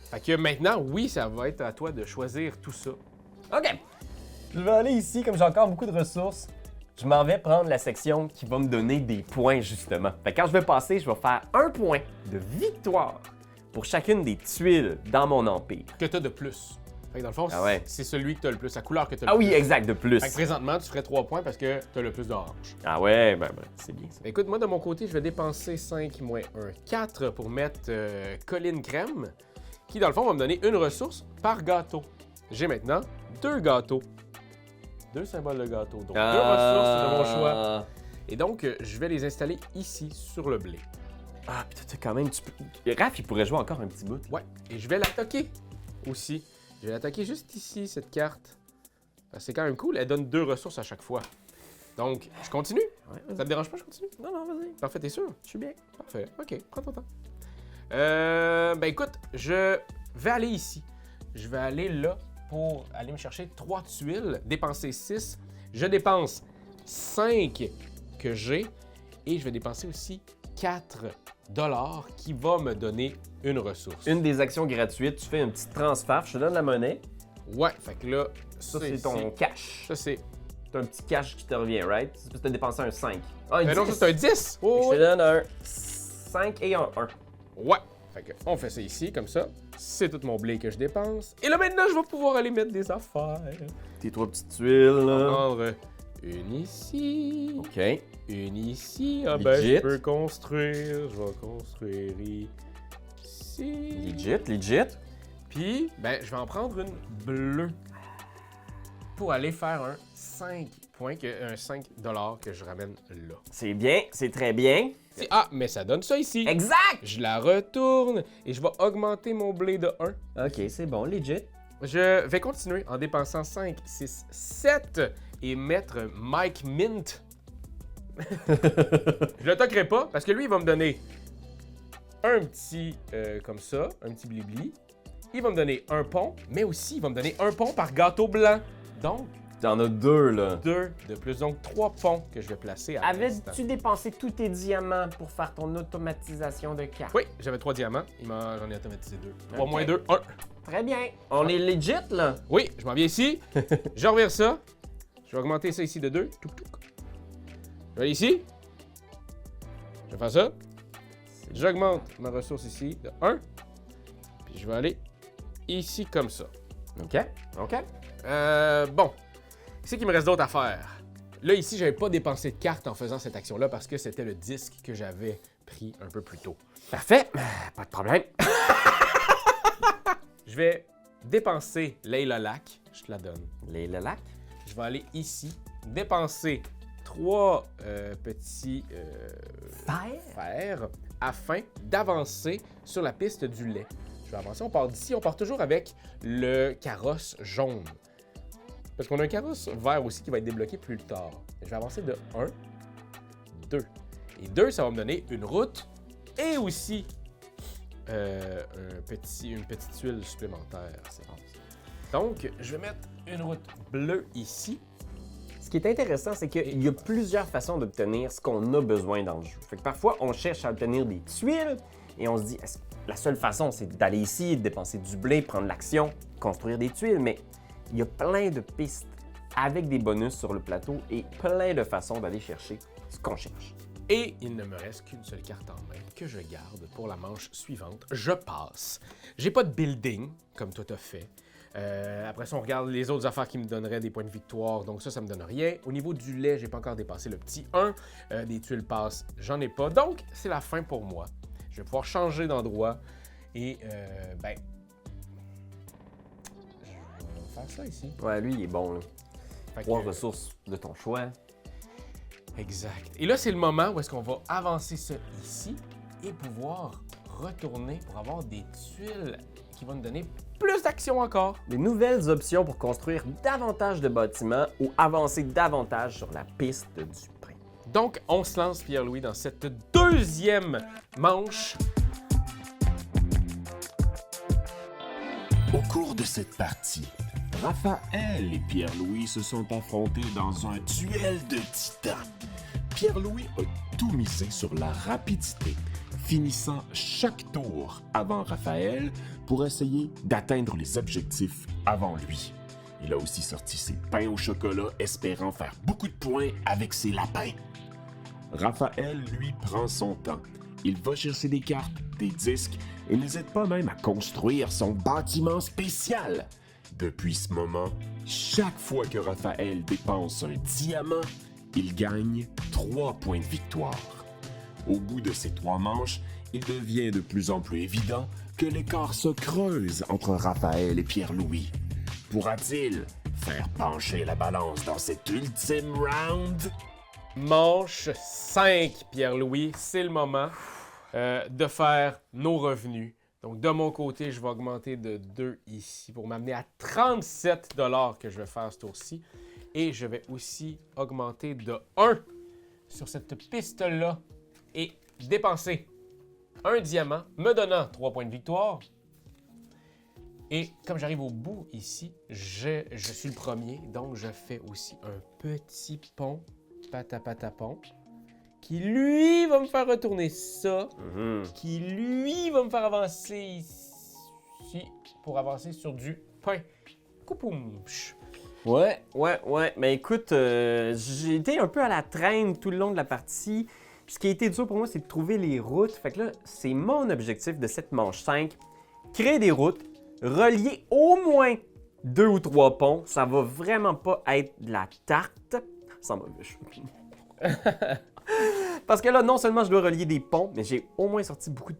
[SPEAKER 1] Fait que maintenant, oui, ça va être à toi de choisir tout ça.
[SPEAKER 2] OK. Je vais aller ici, comme j'ai encore beaucoup de ressources, je m'en vais prendre la section qui va me donner des points, justement. Fait que quand je vais passer, je vais faire un point de victoire pour chacune des tuiles dans mon empire.
[SPEAKER 1] Que tu as de plus. Fait que dans le fond,
[SPEAKER 2] Ah ouais.
[SPEAKER 1] c'est celui que tu as le plus, la couleur que tu as le
[SPEAKER 2] Ah
[SPEAKER 1] plus.
[SPEAKER 2] oui, exact, de plus.
[SPEAKER 1] Fait que présentement, tu ferais 3 points parce que tu as le plus d'orange.
[SPEAKER 2] Ah ouais, ben c'est bien ça.
[SPEAKER 1] Écoute, moi, de mon côté, je vais dépenser 5 moins 1, 4 pour mettre Colline Crème, qui, dans le fond, va me donner une ressource par gâteau. J'ai maintenant 2 gâteaux. 2 symboles de gâteau. Donc, 2 ressources de mon choix. Et donc, je vais les installer ici, sur le blé.
[SPEAKER 2] Ah, putain, t'as quand même... Raph, il pourrait jouer encore un petit bout.
[SPEAKER 1] Ouais. Et je vais l'attaquer aussi. Je vais l'attaquer juste ici, cette carte. C'est quand même cool. Elle donne 2 ressources à chaque fois. Donc, je continue.
[SPEAKER 2] Ouais,
[SPEAKER 1] Ça te dérange pas, je continue?
[SPEAKER 2] Non, vas-y.
[SPEAKER 1] Parfait, t'es sûr?
[SPEAKER 2] Je suis bien.
[SPEAKER 1] Parfait. OK, prends ton temps. Ben écoute, je vais aller ici. Je vais aller là pour aller me chercher 3 tuiles, dépenser 6. Je dépense 5 que j'ai et je vais dépenser aussi 4 $ qui va me donner une ressource.
[SPEAKER 2] Une des actions gratuites, tu fais un petit transfert, je te donne la monnaie.
[SPEAKER 1] Ouais, fait que là,
[SPEAKER 2] Ça, c'est ton cash.
[SPEAKER 1] Ça, c'est...
[SPEAKER 2] T'as un petit cash qui te revient, right? C'est parce que t'as dépensé un 5. Ah, un
[SPEAKER 1] Ben
[SPEAKER 2] 10.
[SPEAKER 1] non, ça, c'est un 10! Oh,
[SPEAKER 2] Je te
[SPEAKER 1] ouais.
[SPEAKER 2] donne un 5 et un 1.
[SPEAKER 1] Ouais. Fait que on fait ça ici, comme ça. C'est tout mon blé que je dépense. Et là, maintenant, je vais pouvoir aller mettre des affaires.
[SPEAKER 2] Tes 3 petites tuiles,
[SPEAKER 1] On va
[SPEAKER 2] là.
[SPEAKER 1] prendre une ici,
[SPEAKER 2] OK.
[SPEAKER 1] une ici. Ah ben,
[SPEAKER 2] Legit.
[SPEAKER 1] je peux construire. Je vais construire ici.
[SPEAKER 2] Legit.
[SPEAKER 1] Puis, ben, je vais en prendre une bleue pour aller faire un 5 points, un 5 que je ramène là.
[SPEAKER 2] C'est bien, c'est très bien.
[SPEAKER 1] Ah, mais ça donne ça ici.
[SPEAKER 2] Exact!
[SPEAKER 1] Je la retourne et je vais augmenter mon blé de 1.
[SPEAKER 2] Ok, c'est bon, legit.
[SPEAKER 1] Je vais continuer en dépensant 5, 6, 7 et mettre Mike Mint. Je le toquerai pas parce que lui, il va me donner un petit comme ça, un petit blibli. Il va me donner un pont, mais aussi il va me donner un pont par gâteau blanc. Donc,
[SPEAKER 2] T'en as 2, là.
[SPEAKER 1] 2 de plus. Donc, 3 ponts que je vais placer à l'instant.
[SPEAKER 2] Avais-tu dépensé tous tes diamants pour faire ton automatisation de cartes?
[SPEAKER 1] Oui, j'avais 3 diamants. J'en ai automatisé 2. 3
[SPEAKER 2] Ok.
[SPEAKER 1] moins 2, 1.
[SPEAKER 2] Très bien. On est legit, là.
[SPEAKER 1] Oui, je m'en viens ici. Je revire ça. Je vais augmenter ça ici de 2. Je vais aller ici. Je vais faire ça. J'augmente ma ressource ici de 1. Puis je vais aller ici comme ça.
[SPEAKER 2] OK, OK.
[SPEAKER 1] Bon. Qu'est-ce qu'il me reste d'autre à faire? Là, ici, j'avais pas dépensé de cartes en faisant cette action-là parce que c'était le disque que j'avais pris un peu plus tôt.
[SPEAKER 2] Parfait. Pas de problème.
[SPEAKER 1] Je vais dépenser Layla Lac. Je te la donne.
[SPEAKER 2] Les lacs.
[SPEAKER 1] Je vais aller ici, dépenser 3 petits fers afin d'avancer sur la piste du lait. Je vais avancer, on part d'ici, on part toujours avec le carrosse jaune. Parce qu'on a un carrosse vert aussi qui va être débloqué plus tard. Je vais avancer de 1, 2. Et 2, ça va me donner une route et aussi une petite tuile supplémentaire. C'est bon. Donc, je vais mettre une route bleue ici.
[SPEAKER 2] Ce qui est intéressant, c'est qu'il y a plusieurs façons d'obtenir ce qu'on a besoin dans le jeu. Fait que parfois, on cherche à obtenir des tuiles et on se dit, la seule façon, c'est d'aller ici, de dépenser du blé, prendre l'action, construire des tuiles, mais il y a plein de pistes avec des bonus sur le plateau et plein de façons d'aller chercher ce qu'on cherche.
[SPEAKER 1] Et il ne me reste qu'une seule carte en main que je garde pour la manche suivante. Je passe. J'ai pas de building, comme toi t'as fait. Après ça, on regarde les autres affaires qui me donneraient des points de victoire. Donc ça me donne rien. Au niveau du lait, j'ai pas encore dépassé le petit 1. Des tuiles passent, j'en ai pas. Donc, c'est la fin pour moi. Je vais pouvoir changer d'endroit. Et, je vais faire ça ici.
[SPEAKER 2] Ouais, lui, il est bon, là.
[SPEAKER 1] Fait
[SPEAKER 2] 3
[SPEAKER 1] que-
[SPEAKER 2] ressources de ton choix.
[SPEAKER 1] Exact. Et là, c'est le moment où est-ce qu'on va avancer ça ici et pouvoir retourner pour avoir des tuiles qui vont nous donner plus d'action encore.
[SPEAKER 2] Des nouvelles options pour construire davantage de bâtiments ou avancer davantage sur la piste du pain.
[SPEAKER 1] Donc, on se lance, Pierre-Louis, dans cette deuxième manche.
[SPEAKER 3] Au cours de cette partie, Raphaël et Pierre-Louis se sont affrontés dans un duel de titans. Pierre-Louis a tout misé sur la rapidité, finissant chaque tour avant Raphaël pour essayer d'atteindre les objectifs avant lui. Il a aussi sorti ses pains au chocolat, espérant faire beaucoup de points avec ses lapins. Raphaël, lui, prend son temps. Il va chercher des cartes, des disques et n'hésite pas même à construire son bâtiment spécial. Depuis ce moment, chaque fois que Raphaël dépense un diamant, il gagne 3 points de victoire. Au bout de ces 3 manches, il devient de plus en plus évident que l'écart se creuse entre Raphaël et Pierre-Louis. Pourra-t-il faire pencher la balance dans cet ultime round?
[SPEAKER 1] Manche 5, Pierre-Louis. C'est le moment de faire nos revenus. Donc, de mon côté, je vais augmenter de 2 ici pour m'amener à 37 $ que je vais faire ce tour-ci. Et je vais aussi augmenter de 1 sur cette piste-là et dépenser un diamant, me donnant 3 points de victoire. Et comme j'arrive au bout ici, je suis le premier, donc je fais aussi un petit pont, patapatapon, qui lui va me faire retourner ça, qui lui va me faire avancer ici pour avancer sur du pain. Coupoumch.
[SPEAKER 2] Ouais. Mais écoute, j'ai été un peu à la traîne tout le long de la partie. Ce qui a été dur pour moi, c'est de trouver les routes. Fait que là, c'est mon objectif de cette manche 5. Créer des routes, relier au moins 2 ou 3 ponts. Ça va vraiment pas être de la tarte. Sans mauvais choix. Parce que là, non seulement je dois relier des ponts, mais j'ai au moins sorti beaucoup de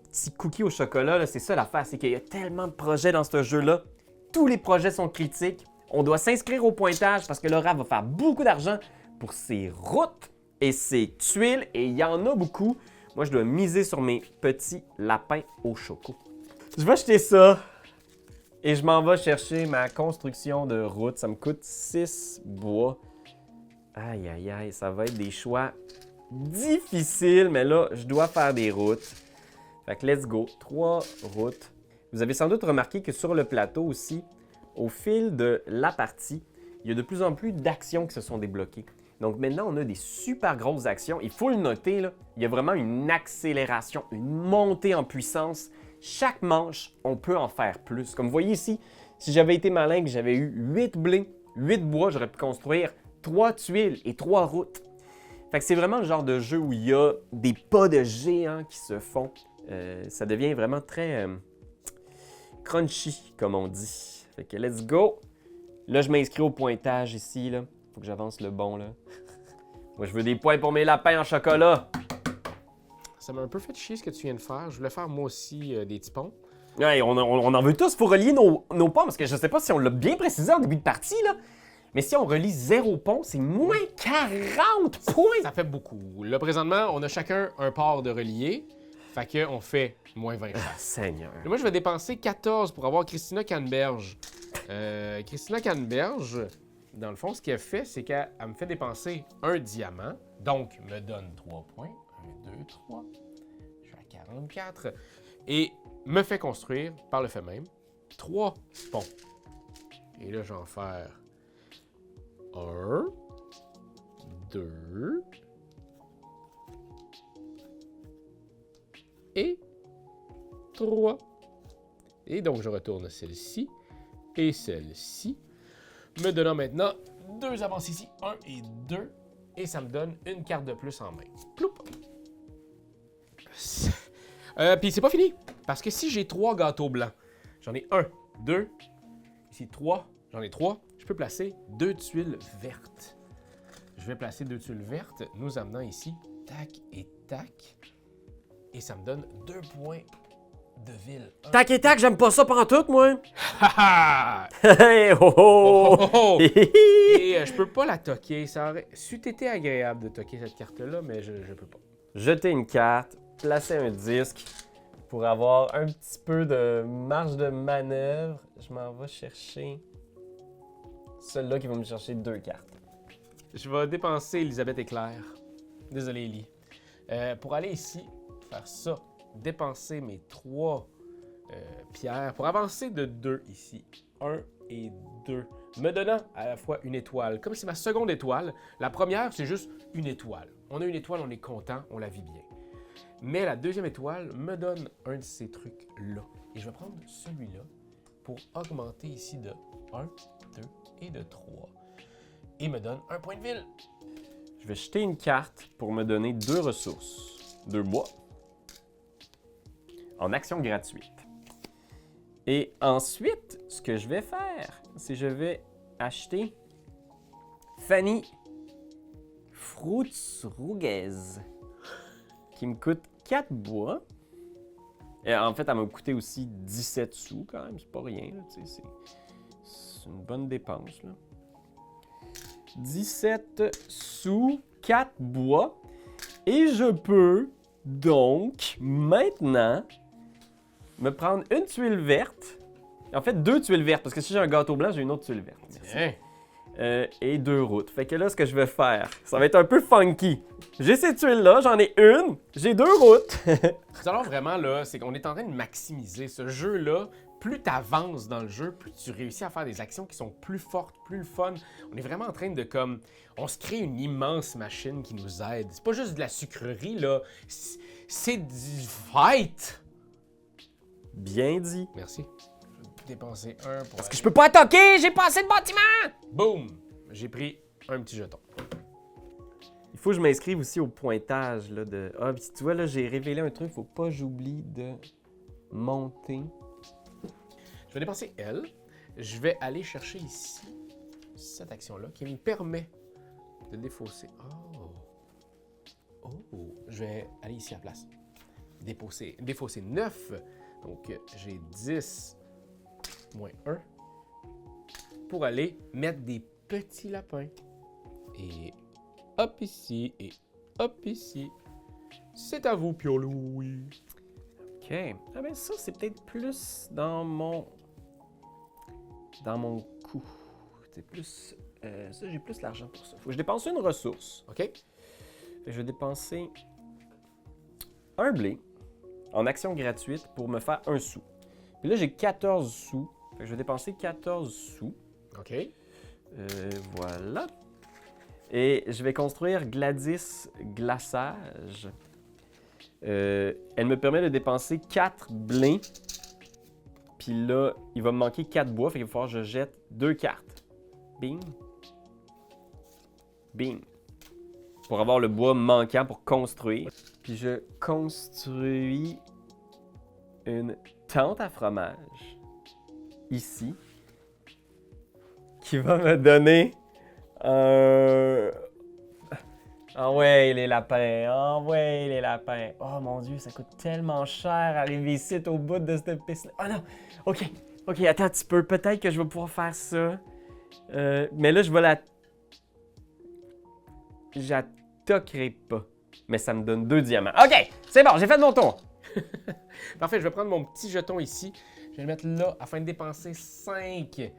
[SPEAKER 2] petits cookies au chocolat. Là. C'est ça l'affaire, c'est qu'il y a tellement de projets dans ce jeu-là. Tous les projets sont critiques. On doit s'inscrire au pointage parce que Laura va faire beaucoup d'argent pour ses routes et ses tuiles. Et il y en a beaucoup. Moi, je dois miser sur mes petits lapins au choco. Je vais acheter ça. Et je m'en vais chercher ma construction de route. Ça me coûte 6 bois. Aïe, aïe, aïe. Ça va être des choix difficiles. Mais là, je dois faire des routes. Fait que let's go. 3 routes. Vous avez sans doute remarqué que sur le plateau aussi, au fil de la partie, il y a de plus en plus d'actions qui se sont débloquées. Donc maintenant, on a des super grosses actions. Il faut le noter, là, il y a vraiment une accélération, une montée en puissance. Chaque manche, on peut en faire plus. Comme vous voyez ici, si j'avais été malin, que j'avais eu 8 blés, 8 bois, j'aurais pu construire 3 tuiles et 3 routes. Fait que c'est vraiment le genre de jeu où il y a des pas de géants qui se font. Ça devient vraiment très crunchy, comme on dit. Fait que let's go! Là, je m'inscris au pointage ici, là. Faut que j'avance le bon, là. Moi, je veux des points pour mes lapins en chocolat.
[SPEAKER 1] Ça m'a un peu fait chier ce que tu viens de faire. Je voulais faire moi aussi des petits ponts.
[SPEAKER 2] Ouais, on en veut tous pour relier nos ponts, parce que je sais pas si on l'a bien précisé en début de partie, là. Mais si on relie 0 pont, c'est moins 40 points!
[SPEAKER 1] Ça fait beaucoup. Là, présentement, on a chacun un port de relier. Fait qu'on fait moins 20
[SPEAKER 2] Ah, Seigneur.
[SPEAKER 1] Et moi, je vais dépenser 14 pour avoir Christina Canneberge. Christina Canneberge, dans le fond, ce qu'elle fait, c'est qu'elle me fait dépenser un diamant. Donc, me donne 3 points. 1, 2, 3. Je suis à 44. Et me fait construire, par le fait même, 3 ponts. Et là, je vais en faire 1, 2 et 3. Et donc, je retourne celle-ci et celle-ci, me donnant maintenant 2 avances ici, 1 et 2, et ça me donne une carte de plus en main. Ploup! Puis c'est pas fini, parce que si j'ai 3 gâteaux blancs, j'en ai 1, 2, ici 3, j'en ai 3, je peux placer 2 tuiles vertes. Je vais placer 2 tuiles vertes, nous amenant ici, tac et tac, et ça me donne 2 points de ville.
[SPEAKER 2] Tac et tac, j'aime pas ça pantoute, moi!
[SPEAKER 1] Haha!
[SPEAKER 2] Hey, oh, oh.
[SPEAKER 1] Oh, oh, oh. Et je peux pas la toquer. Ça aurait... c'eût été agréable de toquer cette carte-là, mais je peux pas.
[SPEAKER 2] Jeter une carte, placer un disque pour avoir un petit peu de marge de manœuvre. Je m'en vais chercher celle-là qui va me chercher 2 cartes.
[SPEAKER 1] Je vais dépenser Elisabeth Éclair. Désolé, Ellie. Pour aller ici, faire ça, dépenser mes 3 pierres pour avancer de 2 ici. 1 et 2. Me donnant à la fois une étoile. Comme c'est ma seconde étoile, la première, c'est juste une étoile. On a une étoile, on est content, on la vit bien. Mais la deuxième étoile me donne un de ces trucs-là. Et je vais prendre celui-là pour augmenter ici de 1, 2 et de 3. Et me donne un point de ville.
[SPEAKER 2] Je vais jeter une carte pour me donner 2 ressources. 2 bois. En action gratuite. Et ensuite, ce que je vais faire, c'est que je vais acheter Fanny Frutzruguez, qui me coûte 4 bois. Et en fait, elle m'a coûté aussi 17 sous quand même, c'est pas rien, là, c'est une bonne dépense, là. 17 sous, 4 bois. Et je peux donc maintenant me prendre une tuile verte. En fait, 2 tuiles vertes, parce que si j'ai un gâteau blanc, j'ai une autre tuile verte.
[SPEAKER 1] Bien.
[SPEAKER 2] Et 2 routes. Fait que là, ce que je vais faire, ça va être un peu funky. J'ai ces tuiles-là, j'en ai une, j'ai 2 routes.
[SPEAKER 1] Alors vraiment, là, c'est qu'on est en train de maximiser ce jeu-là. Plus tu avances dans le jeu, plus tu réussis à faire des actions qui sont plus fortes, plus le fun. On est vraiment en train de comme... On se crée une immense machine qui nous aide. C'est pas juste de la sucrerie, là. C'est du fight!
[SPEAKER 2] Bien dit.
[SPEAKER 1] Merci. Je vais dépenser un pour...
[SPEAKER 2] Parce que je peux pas attaquer, j'ai pas assez de bâtiments!
[SPEAKER 1] Boum! J'ai pris un petit jeton.
[SPEAKER 2] Il faut que je m'inscrive aussi au pointage, là, de... Ah, puis tu vois, là, j'ai révélé un truc, faut pas que j'oublie de monter.
[SPEAKER 1] Je vais dépenser elle. Je vais aller chercher ici cette action-là qui me permet de défausser. Oh! Oh! Je vais aller ici à la place. Défausser 9. Donc, j'ai 10 moins 1. pour aller mettre des petits lapins. Et hop ici, et hop ici. C'est à vous, Pierre Louis.
[SPEAKER 2] OK. Ah ben ça, c'est peut-être plus dans mon coût. C'est plus... ça, j'ai plus l'argent pour ça. Faut que je dépense une ressource.
[SPEAKER 1] OK?
[SPEAKER 2] Fait que je vais dépenser un blé en action gratuite pour me faire 1 sou. Puis là, j'ai 14 sous. Fait que je vais dépenser 14 sous.
[SPEAKER 1] OK.
[SPEAKER 2] Voilà. Et je vais construire Gladys Glaçage. Elle me permet de dépenser 4 blés. Puis là, il va me manquer 4 bois. Fait qu'il va falloir que je jette 2 cartes. Bing. Bing. Pour avoir le bois manquant pour construire. Puis je construis une tente à fromage. Ici. Qui va me donner un... Ah ouais, les lapins. Ah ouais, les lapins. Oh mon Dieu, ça coûte tellement cher arriver ici au bout de cette piste-là. Oh non! OK. OK, attends un petit peu. Peut-être que je vais pouvoir faire ça. Mais là, je vais la... J'attaquerai pas. Mais ça me donne 2 diamants. OK! C'est bon, j'ai fait mon tour.
[SPEAKER 1] Parfait, je vais prendre mon petit jeton ici. Je vais le mettre là afin de dépenser 5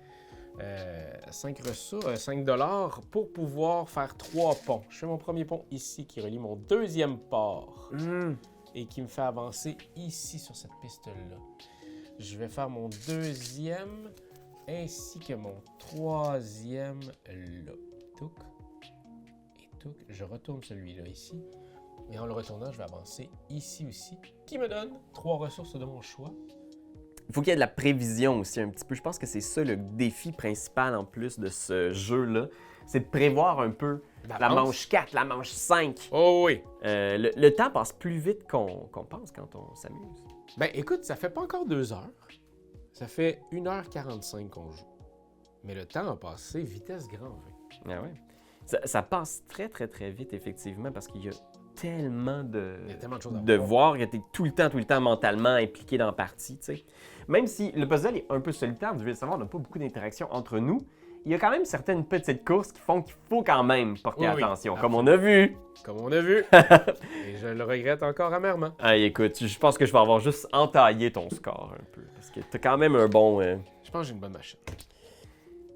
[SPEAKER 1] ressources, 5 $ pour pouvoir faire 3 ponts. Je fais mon premier pont ici qui relie mon deuxième port et qui me fait avancer ici sur cette piste-là. Je vais faire mon deuxième ainsi que mon troisième là. Touc et touc. Je retourne celui-là ici. Et en le retournant, je vais avancer ici aussi, qui me donne 3 ressources de mon choix.
[SPEAKER 2] Il faut qu'il y ait de la prévision aussi un petit peu. Je pense que c'est ça le défi principal en plus de ce jeu-là. C'est de prévoir un peu la manche 4, la manche 5.
[SPEAKER 1] Oh oui!
[SPEAKER 2] Le temps passe plus vite qu'on pense quand on s'amuse.
[SPEAKER 1] Ben écoute, ça fait pas encore 2 heures. Ça fait 1h45 qu'on joue. Mais le temps a passé vitesse grand V.
[SPEAKER 2] Ah ouais. Ça passe très, très, très vite, effectivement, parce qu'il y a tellement de
[SPEAKER 1] choses à
[SPEAKER 2] devoirs que tu es tout le temps mentalement impliqué dans la partie, tu sais. Même si le puzzle est un peu solitaire, vous devez le savoir, on n'a pas beaucoup d'interaction entre nous, il y a quand même certaines petites courses qui font qu'il faut quand même porter attention, comme on a vu.
[SPEAKER 1] Comme on a vu. Et je le regrette encore amèrement.
[SPEAKER 2] Ah, écoute, je pense que je vais avoir juste entaillé ton score un peu, parce que t'as quand même un bon...
[SPEAKER 1] Je pense que j'ai une bonne machine.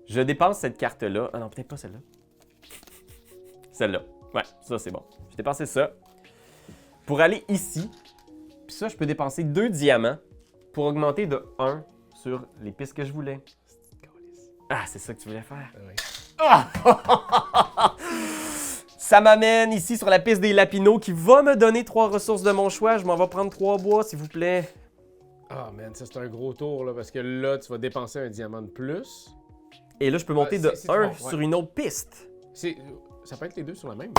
[SPEAKER 2] Je dépense cette carte-là. Ah non, peut-être pas celle-là. Celle-là. Ouais, ça c'est bon. Je dépensé ça pour aller ici. Puis ça, je peux dépenser 2 diamants pour augmenter de 1 sur les pistes que je voulais. Ah, c'est ça que tu voulais faire?
[SPEAKER 1] Oui.
[SPEAKER 2] Ah! Ça m'amène ici sur la piste des lapinaux qui va me donner 3 ressources de mon choix. Je m'en vais prendre 3 bois, s'il vous plaît.
[SPEAKER 1] Ah, man, ça c'est un gros tour, là, parce que là, tu vas dépenser un diamant de plus.
[SPEAKER 2] Et là, je peux monter de
[SPEAKER 1] c'est
[SPEAKER 2] 1
[SPEAKER 1] bon,
[SPEAKER 2] sur une autre piste.
[SPEAKER 1] Ça peut être les deux sur la même.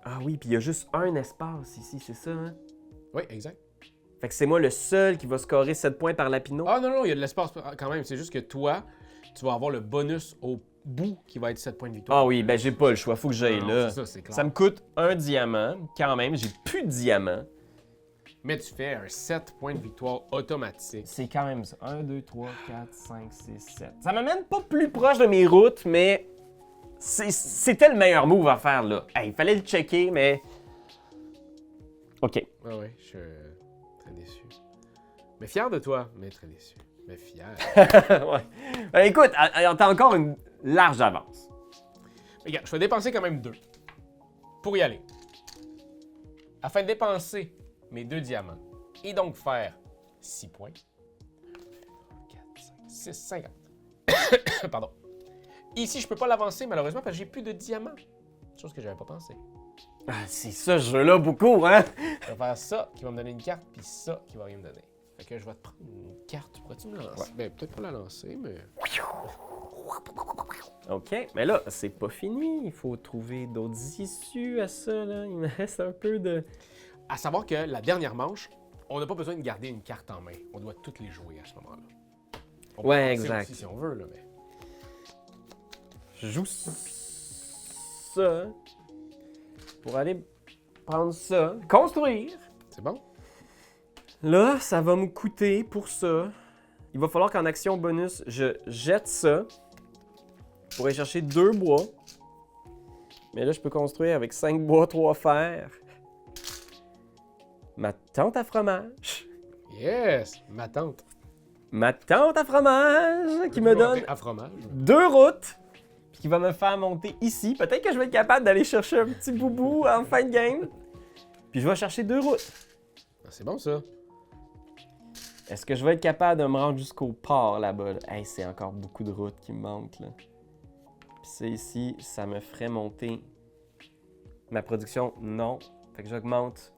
[SPEAKER 2] Ah oui, puis il y a juste un espace ici, c'est ça, hein?
[SPEAKER 1] Oui, exact.
[SPEAKER 2] Fait que c'est moi le seul qui va scorer 7 points par lapinot.
[SPEAKER 1] Ah non, il y a de l'espace quand même. C'est juste que toi, tu vas avoir le bonus au bout qui va être 7 points de victoire.
[SPEAKER 2] Ah oui, ben j'ai pas le choix, faut que j'aille là.
[SPEAKER 1] C'est clair.
[SPEAKER 2] Ça me coûte un diamant, quand même, j'ai plus de diamants.
[SPEAKER 1] Mais tu fais un 7 points de victoire automatique.
[SPEAKER 2] C'est quand même ça. 1, 2, 3, 4, 5, 6, 7. Ça m'amène pas plus proche de mes routes, mais c'était le meilleur move à faire là. Hey, il fallait le checker, mais... OK.
[SPEAKER 1] Ah oui, je suis très déçu. Mais fier de toi, mais très déçu. Mais fier.
[SPEAKER 2] Ouais. Ben, écoute, t'as encore une large avance.
[SPEAKER 1] Regarde, je vais dépenser quand même 2 pour y aller. Afin de dépenser mes 2 diamants et donc faire 6 points. 4, 5, 6, 50. Pardon. Ici, je peux pas l'avancer malheureusement parce que j'ai plus de diamants. Chose que j'avais pas pensé.
[SPEAKER 2] Ah, c'est ça, ce jeu-là, beaucoup, hein?
[SPEAKER 1] Je vais faire ça qui va me donner une carte, puis ça qui va rien me donner. Fait que je vais te prendre une carte. Pourrais-tu me la lancer? Ouais. Ben, peut-être pas la lancer, mais...
[SPEAKER 2] OK, mais là, c'est pas fini. Il faut trouver d'autres issues à ça, là. Il me reste un peu de...
[SPEAKER 1] À savoir que la dernière manche, on n'a pas besoin de garder une carte en main. On doit toutes les jouer à ce moment-là. On peut
[SPEAKER 2] Ouais,
[SPEAKER 1] penser
[SPEAKER 2] exact.
[SPEAKER 1] aussi si on veut, là, mais...
[SPEAKER 2] Je joue ça pour aller prendre ça, construire.
[SPEAKER 1] C'est bon?
[SPEAKER 2] Là, ça va me coûter pour ça. Il va falloir qu'en action bonus, je jette ça pourrais chercher 2 bois. Mais là, je peux construire avec 5 bois, 3 fers. Ma tente à fromage.
[SPEAKER 1] Yes! Ma tante.
[SPEAKER 2] Ma tente à fromage qui me donne
[SPEAKER 1] À fromage.
[SPEAKER 2] 2 routes. Puis qui va me faire monter ici. Peut-être que je vais être capable d'aller chercher un petit boubou en fin de game. Puis je vais chercher 2 routes.
[SPEAKER 1] Ah, c'est bon, ça.
[SPEAKER 2] Est-ce que je vais être capable de me rendre jusqu'au port là-bas? Là? Hey, c'est encore beaucoup de routes qui me manquent, là. Puis ça ici, ça me ferait monter ma production. Non. Fait que j'augmente.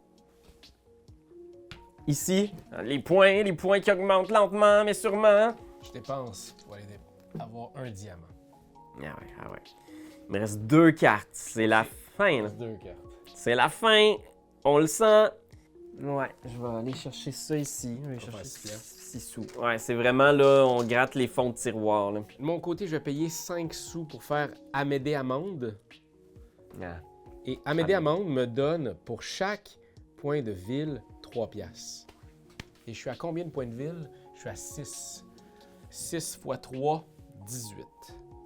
[SPEAKER 2] Ici, les points qui augmentent lentement, mais sûrement.
[SPEAKER 1] Je dépense pour aller avoir un diamant.
[SPEAKER 2] Ah ouais. Il me reste 2 cartes. C'est la fin, là.
[SPEAKER 1] 2 cartes.
[SPEAKER 2] C'est la fin. On le sent. Ouais, je vais aller chercher ça ici. Je vais
[SPEAKER 1] faire
[SPEAKER 2] chercher
[SPEAKER 1] 6 piastres.
[SPEAKER 2] 6 sous. Ouais, c'est vraiment là, on gratte les fonds de tiroir, là.
[SPEAKER 1] De mon côté, je vais payer 5 sous pour faire Amédée Amande.
[SPEAKER 2] Ah.
[SPEAKER 1] Et Amédée Amande me donne pour chaque point de ville 3 piastres. Et je suis à combien de points de ville? Je suis à 6. 6 x 3, 18.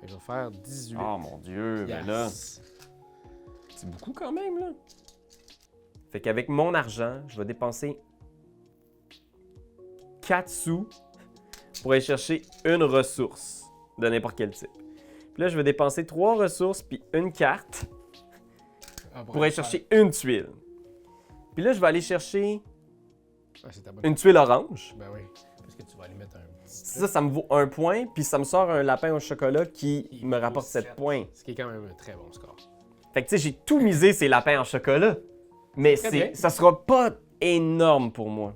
[SPEAKER 1] Fait que je vais faire 18.
[SPEAKER 2] Oh mon Dieu, mais là, c'est beaucoup quand même, là. Fait qu'avec mon argent, je vais dépenser 4 sous pour aller chercher une ressource de n'importe quel type. Puis là, je vais dépenser 3 ressources puis une carte pour aller chercher une tuile. Puis là, je vais aller chercher
[SPEAKER 1] Ah, c'est ta bonne.
[SPEAKER 2] une tuile orange.
[SPEAKER 1] Ben oui. Parce que tu vas aller mettre un petit.
[SPEAKER 2] Ça me vaut 1 point, puis ça me sort un lapin au chocolat qui me rapporte 7 points.
[SPEAKER 1] Ce qui est quand même un très bon score.
[SPEAKER 2] Fait que tu sais, j'ai tout misé ces lapins en chocolat. Mais
[SPEAKER 1] Très bien.
[SPEAKER 2] ça sera pas énorme pour moi.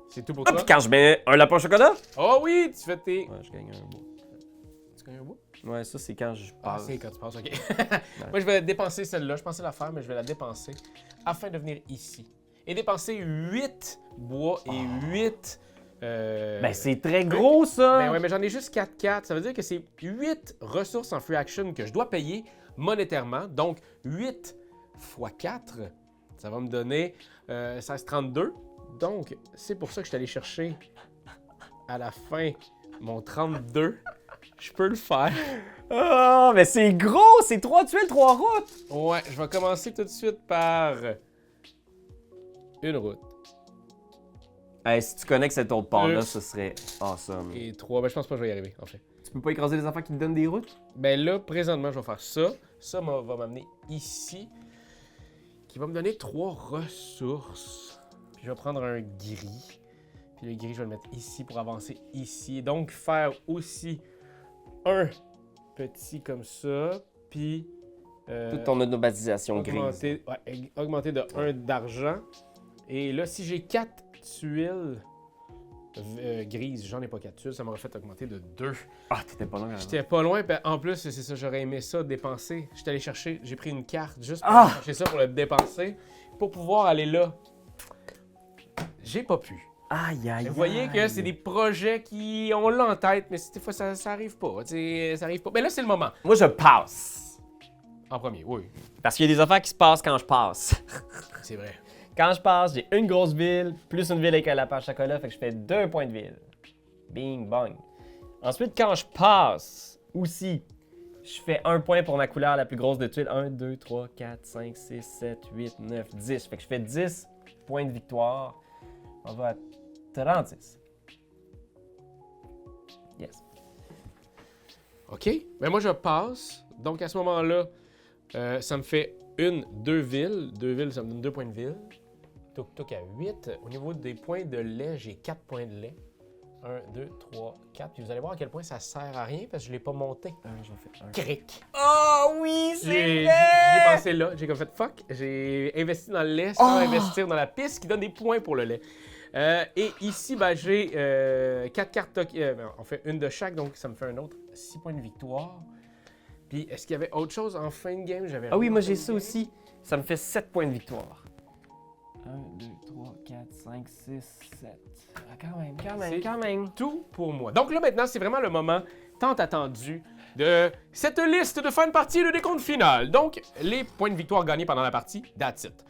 [SPEAKER 1] C'est tout pour
[SPEAKER 2] Ah,
[SPEAKER 1] toi?
[SPEAKER 2] puis quand je mets un lapin au chocolat?
[SPEAKER 1] Oh oui, tu fais tes.
[SPEAKER 2] Ouais, je gagne un bout.
[SPEAKER 1] Tu gagnes un bout?
[SPEAKER 2] Ouais, ça, c'est quand je
[SPEAKER 1] Ah,
[SPEAKER 2] passe.
[SPEAKER 1] c'est quand tu passes, ok. Moi, je vais dépenser celle-là. Je pensais la faire, mais je vais la dépenser afin de venir ici. Et dépenser 8 bois et 8.
[SPEAKER 2] Ben, c'est très gros, ça!
[SPEAKER 1] Ben ouais, mais j'en ai juste 4. Ça veut dire que c'est 8 ressources en free action que je dois payer monétairement. Donc, 8 x 4, ça va me donner 16,32. Donc, c'est pour ça que je suis allé chercher à la fin mon 32. Je peux le faire.
[SPEAKER 2] Ah, mais c'est gros! C'est 3 tuiles, 3 routes!
[SPEAKER 1] Ouais, je vais commencer tout de suite par une route.
[SPEAKER 2] Hey, si tu connectes cet autre port-là,
[SPEAKER 1] Plus.
[SPEAKER 2] ce serait awesome.
[SPEAKER 1] Et 3. Ben, je pense pas que je vais y arriver, en fait.
[SPEAKER 2] Tu peux pas écraser les enfants qui te donnent des routes?
[SPEAKER 1] Ben là, présentement, je vais faire ça. Ça va m'amener ici, qui va me donner 3 ressources. Puis je vais prendre un gris. Puis le gris, je vais le mettre ici pour avancer ici. Donc, faire aussi un petit comme ça. Puis...
[SPEAKER 2] Toute ton automatisation grise.
[SPEAKER 1] augmenter de 1 d'argent. Et là, si j'ai 4 tuiles grises, j'en ai pas 4 tuiles, ça m'aurait fait augmenter de 2.
[SPEAKER 2] Ah, t'étais pas loin, vraiment.
[SPEAKER 1] J'étais pas loin, puis en plus, c'est ça, j'aurais aimé ça, dépenser. J'étais allé chercher, j'ai pris une carte juste pour
[SPEAKER 2] Ah!
[SPEAKER 1] chercher ça, pour le dépenser, pour pouvoir aller là. J'ai pas pu.
[SPEAKER 2] Aïe, aïe,
[SPEAKER 1] Vous voyez que c'est des projets qui ont là en tête, mais des fois, ça arrive pas. Ça arrive pas. Mais là, c'est le moment.
[SPEAKER 2] Moi, je passe.
[SPEAKER 1] En premier, oui,
[SPEAKER 2] Parce qu'il y a des affaires qui se passent quand je passe.
[SPEAKER 1] c'est vrai.
[SPEAKER 2] Quand je passe, j'ai une grosse ville, plus une ville avec un lapin à chocolat, fait que je fais 2 points de ville. Bing, bang. Ensuite, quand je passe, aussi, je fais 1 point pour ma couleur la plus grosse de tuiles. 1, 2, 3, 4, 5, 6, 7, 8, 9, 10. Fait que je fais 10 points de victoire. On va à 36. Yes.
[SPEAKER 1] OK. Mais moi, je passe. Donc, à ce moment-là, ça me fait 2 villes. 2 villes, ça me donne 2 points de ville. Toc à 8. Au niveau des points de lait, j'ai 4 points de lait. 1, 2, 3, 4. Puis vous allez voir à quel point ça sert à rien parce que je ne l'ai pas monté.
[SPEAKER 2] J'en fais 1.
[SPEAKER 1] Cric.
[SPEAKER 2] Oh oui,
[SPEAKER 1] J'ai pensé là. J'ai comme fait fuck. J'ai investi dans le lait sans investir dans la piste qui donne des points pour le lait. Et ici, ben, j'ai 4 cartes. On fait une de chaque, donc ça me fait un autre 6 points de victoire. Puis, est-ce qu'il y avait autre chose en fin de game?
[SPEAKER 2] Ah oui, moi j'ai ça aussi. Ça me fait 7 points de victoire. 1, 2, 3, 4, 5, 6, 7. Ah, quand même.
[SPEAKER 1] Tout pour moi. Donc là, maintenant, c'est vraiment le moment tant attendu de cette liste de fin de partie et le décompte final. Donc, les points de victoire gagnés pendant la partie, that's it.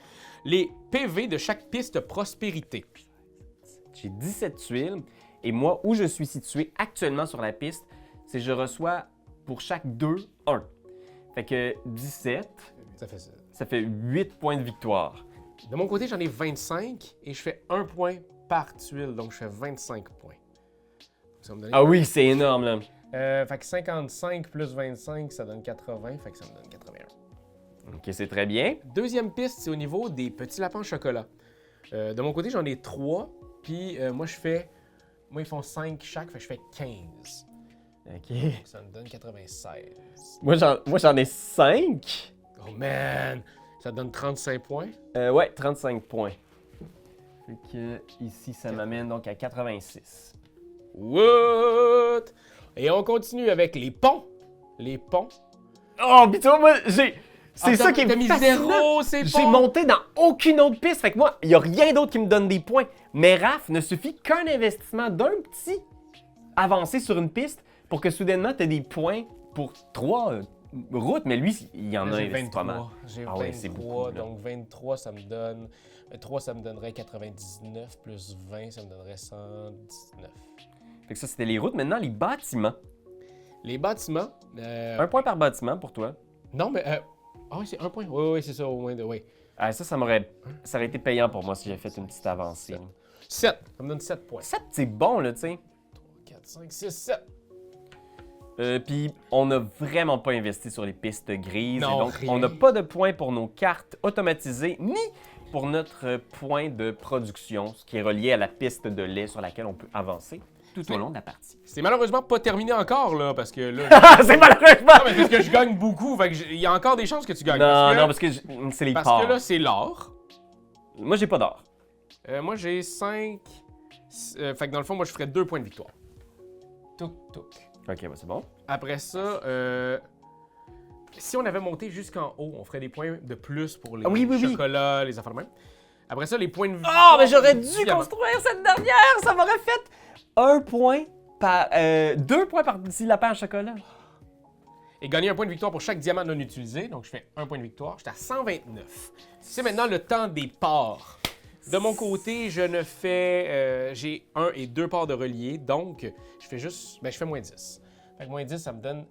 [SPEAKER 1] Les PV de chaque piste prospérité.
[SPEAKER 2] J'ai 17 tuiles et moi, où je suis situé actuellement sur la piste, c'est que je reçois pour chaque 2, 1. Fait que 17,
[SPEAKER 1] Ça fait ça.
[SPEAKER 2] ça fait 8 points de victoire.
[SPEAKER 1] De mon côté, j'en ai 25 et je fais 1 point par tuile, donc je fais 25 points. Ça va me donner
[SPEAKER 2] Ah oui, c'est énorme, là.
[SPEAKER 1] Fait que 55 plus 25, ça donne 80, fait que ça me donne 81.
[SPEAKER 2] OK, c'est très bien.
[SPEAKER 1] Deuxième piste, c'est au niveau des petits lapins au chocolat. De mon côté, j'en ai 3, puis moi, ils font 5 chaque, fait que je fais 15.
[SPEAKER 2] OK.
[SPEAKER 1] Donc, ça me donne 96.
[SPEAKER 2] Moi, j'en ai 5.
[SPEAKER 1] Oh man! Ça donne 35 points.
[SPEAKER 2] Ouais, 35 points. Fait que ici, ça m'amène donc à 86.
[SPEAKER 1] What? Et on continue avec les ponts. Les ponts.
[SPEAKER 2] Oh, pis toi, moi, c'est ça qui est
[SPEAKER 1] T'as mis
[SPEAKER 2] fascinant.
[SPEAKER 1] 0, c'est
[SPEAKER 2] J'ai
[SPEAKER 1] ponts.
[SPEAKER 2] monté dans aucune autre piste. Fait que moi, il n'y a rien d'autre qui me donne des points. Mais Raph, ne suffit qu'un investissement d'un petit avancé sur une piste pour que soudainement, tu aies des points pour 3 routes. Mais lui, il y en a
[SPEAKER 1] J'ai
[SPEAKER 2] investi pas mal.
[SPEAKER 1] 23. J'ai
[SPEAKER 2] Ah
[SPEAKER 1] 23,
[SPEAKER 2] ouais, c'est beaucoup, là.
[SPEAKER 1] donc 23, ça me donne... 3, ça me donnerait 99, plus 20, ça me donnerait 119.
[SPEAKER 2] Fait que ça, c'était les routes. Maintenant, les bâtiments.
[SPEAKER 1] Les bâtiments...
[SPEAKER 2] 1 point par bâtiment pour toi.
[SPEAKER 1] Non, mais... Ah oui, c'est 1 point. Oui, c'est ça, au moins de... Oui.
[SPEAKER 2] Ah, ça aurait été payant pour moi si j'avais fait une petite avancée. là.
[SPEAKER 1] 7. Ça me donne 7 points.
[SPEAKER 2] 7, c'est bon, là, tu sais.
[SPEAKER 1] 4, 5, 6, 7.
[SPEAKER 2] Puis, on n'a vraiment pas investi sur les pistes grises.
[SPEAKER 1] Non,
[SPEAKER 2] et donc,
[SPEAKER 1] rien.
[SPEAKER 2] on n'a pas de points pour nos cartes automatisées, ni pour notre point de production, ce qui est relié à la piste de lait sur laquelle on peut avancer tout au long de la partie.
[SPEAKER 1] C'est malheureusement pas terminé encore, là, parce que là...
[SPEAKER 2] C'est malheureusement!
[SPEAKER 1] Non, mais parce que je gagne beaucoup, fait que il y a encore des chances que tu gagnes.
[SPEAKER 2] Non, non,
[SPEAKER 1] parce
[SPEAKER 2] parce que c'est les
[SPEAKER 1] que
[SPEAKER 2] parts.
[SPEAKER 1] là, c'est l'or.
[SPEAKER 2] Moi, j'ai pas d'or.
[SPEAKER 1] Moi, j'ai 5... fait que dans le fond, moi, je ferais 2 points de victoire. Touc, touc.
[SPEAKER 2] OK, bah c'est bon.
[SPEAKER 1] Après ça, si on avait monté jusqu'en haut, on ferait des points de plus pour les
[SPEAKER 2] Ah oui, oui, oui.
[SPEAKER 1] chocolats, les affaires de même. Après ça, les points de
[SPEAKER 2] Oh,
[SPEAKER 1] victoire...
[SPEAKER 2] mais j'aurais dû
[SPEAKER 1] diamant.
[SPEAKER 2] construire cette dernière! Ça m'aurait fait 1 point par... 2 points par petit lapin à chocolat.
[SPEAKER 1] Et gagner un point de victoire pour chaque diamant non utilisé. Donc, je fais 1 point de victoire. J'étais à 129. C'est maintenant le temps des parts. De mon côté, je ne fais... j'ai 1 et 2 parts de reliés. Donc, je fais juste... je fais moins 10. Fait que moins 10, ça me donne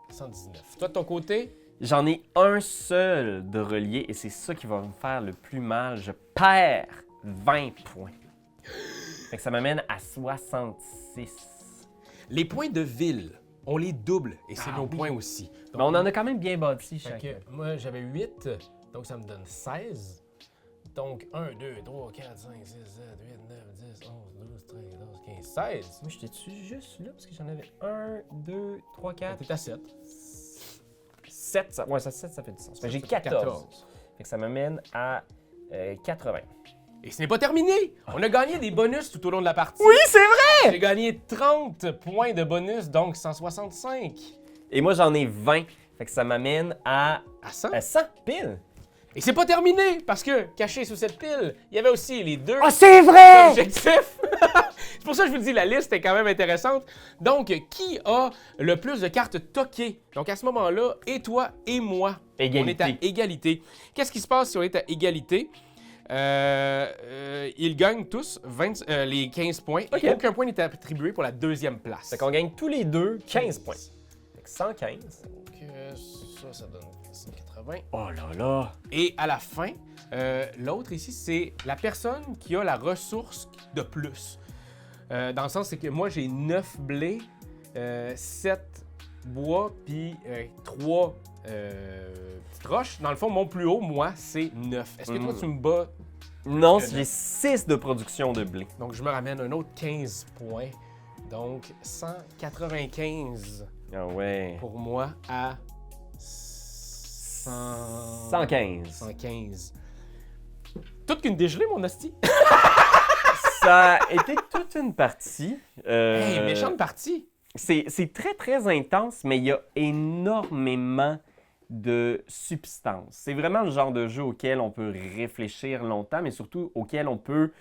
[SPEAKER 1] 119. Toi, de ton côté...
[SPEAKER 2] J'en ai un seul de relié et c'est ça qui va me faire le plus mal. Je perds 20 points. Fait que ça m'amène à 66.
[SPEAKER 1] Les points de ville, on les double. Et c'est nos points aussi. Donc,
[SPEAKER 2] Mais on en a quand même bien bâti
[SPEAKER 1] fait
[SPEAKER 2] chacun.
[SPEAKER 1] que moi, j'avais 8. Donc, ça me donne 16. Donc, 1, 2, 3, 4, 5, 6, 7, 8, 9, 10, 11, 12, 13, 14, 15, 16.
[SPEAKER 2] Moi, j'étais-tu juste là parce que j'en avais 1, 2, 3, 4,
[SPEAKER 1] T'es à 7.
[SPEAKER 2] 7. Ouais, ça, 7, ça fait du sens. Fait que j'ai 14. Fait que ça m'amène à 80.
[SPEAKER 1] Et ce n'est pas terminé! On a gagné des bonus tout au long de la partie.
[SPEAKER 2] Oui, c'est vrai!
[SPEAKER 1] J'ai gagné 30 points de bonus, donc 165.
[SPEAKER 2] Et moi, j'en ai 20. Fait que ça m'amène à
[SPEAKER 1] À 100.
[SPEAKER 2] 100 pile.
[SPEAKER 1] Et c'est pas terminé, parce que, caché sous cette pile, il y avait aussi les 2
[SPEAKER 2] Ah, c'est vrai!
[SPEAKER 1] objectifs. C'est pour ça que je vous dis, la liste est quand même intéressante. Donc, qui a le plus de cartes toquées? Donc, à ce moment-là, et toi et moi,
[SPEAKER 2] Égalité.
[SPEAKER 1] on est à égalité. Qu'est-ce qui se passe si on est à égalité? Ils gagnent tous les 15 points.
[SPEAKER 2] Ok.
[SPEAKER 1] Et aucun point n'est attribué pour la deuxième place.
[SPEAKER 2] Fait qu'on gagne tous les deux 15 points. Fait que 115.
[SPEAKER 1] Donc, ça donne 180.
[SPEAKER 2] Oh là là!
[SPEAKER 1] Et à la fin, l'autre ici, c'est la personne qui a la ressource de plus. Dans le sens, c'est que moi, j'ai 9 blés, 7 bois, puis 3 petites roches. Dans le fond, mon plus haut, moi, c'est 9. Est-ce que toi, tu me bats?
[SPEAKER 2] Non, j'ai 6 de production de blé.
[SPEAKER 1] Donc, je me ramène un autre 15 points. Donc, 195
[SPEAKER 2] Ah ouais.
[SPEAKER 1] pour moi à 100...
[SPEAKER 2] 115.
[SPEAKER 1] 115. Toute qu'une dégelée, mon hostie.
[SPEAKER 2] Ça a été toute une partie.
[SPEAKER 1] Hey, méchante partie.
[SPEAKER 2] C'est très, très intense, mais il y a énormément de substance. C'est vraiment le genre de jeu auquel on peut réfléchir longtemps, mais surtout auquel on peut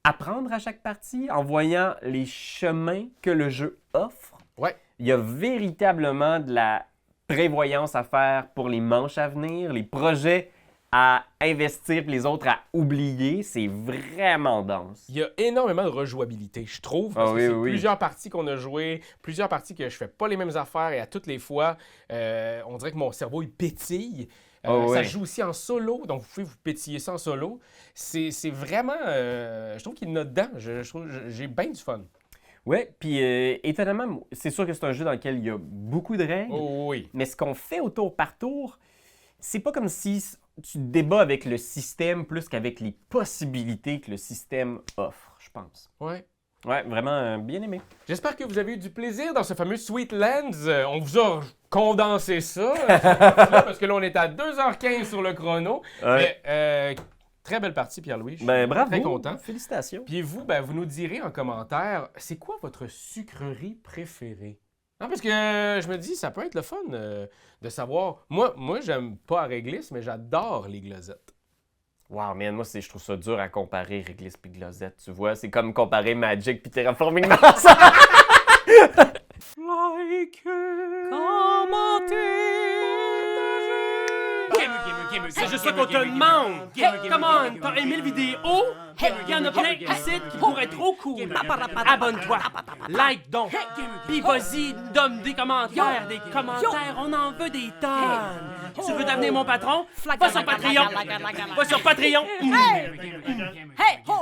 [SPEAKER 2] apprendre à chaque partie en voyant les chemins que le jeu offre.
[SPEAKER 1] Ouais.
[SPEAKER 2] Il y a véritablement de la prévoyance à faire pour les manches à venir, les projets à investir, puis les autres à oublier. C'est vraiment dense.
[SPEAKER 1] Il y a énormément de rejouabilité, je trouve. Parce
[SPEAKER 2] Ah
[SPEAKER 1] que
[SPEAKER 2] oui,
[SPEAKER 1] c'est
[SPEAKER 2] oui.
[SPEAKER 1] plusieurs parties qu'on a jouées, plusieurs parties que je fais pas les mêmes affaires et à toutes les fois, on dirait que mon cerveau il pétille.
[SPEAKER 2] Ah
[SPEAKER 1] Ça
[SPEAKER 2] oui.
[SPEAKER 1] joue aussi en solo, donc vous pouvez vous pétiller ça en solo. C'est vraiment. Je trouve qu'il y en a dedans. Je trouve j'ai bien du fun.
[SPEAKER 2] Ouais, puis étonnamment, c'est sûr que c'est un jeu dans lequel il y a beaucoup de règles.
[SPEAKER 1] Oh oui.
[SPEAKER 2] Mais ce qu'on fait au tour par tour, c'est pas comme si tu débats avec le système plus qu'avec les possibilités que le système offre, je pense.
[SPEAKER 1] Ouais.
[SPEAKER 2] Ouais, vraiment bien aimé.
[SPEAKER 1] J'espère que vous avez eu du plaisir dans ce fameux Sweetlands. On vous a condensé ça, parce que là, on est à 2h15 sur le chrono.
[SPEAKER 2] Ouais.
[SPEAKER 1] Mais, très belle partie, Pierre-Louis. Je suis
[SPEAKER 2] Ben bravo.
[SPEAKER 1] très content.
[SPEAKER 2] Félicitations.
[SPEAKER 1] Puis vous, ben, vous nous direz en commentaire, c'est quoi votre sucrerie préférée? Hein, parce que je me dis, ça peut être le fun de savoir. Moi j'aime pas à réglisse, mais j'adore les glosettes.
[SPEAKER 2] Wow, man, moi, je trouve ça dur à comparer Réglisse puis Glosette, tu vois. C'est comme comparer Magic puis Terraforming Mars.
[SPEAKER 4] C'est juste ça qu'on te demande! Hey, come on! T'as aimé le vidéo? Il y en a plein ici qui pourraient être trop cool! Abonne-toi! Like donc! Puis vas-y, donne des commentaires! Des commentaires, on en veut des tonnes! Tu veux devenir mon patron? Va sur Patreon! Va sur Patreon!
[SPEAKER 5] Hey, ho!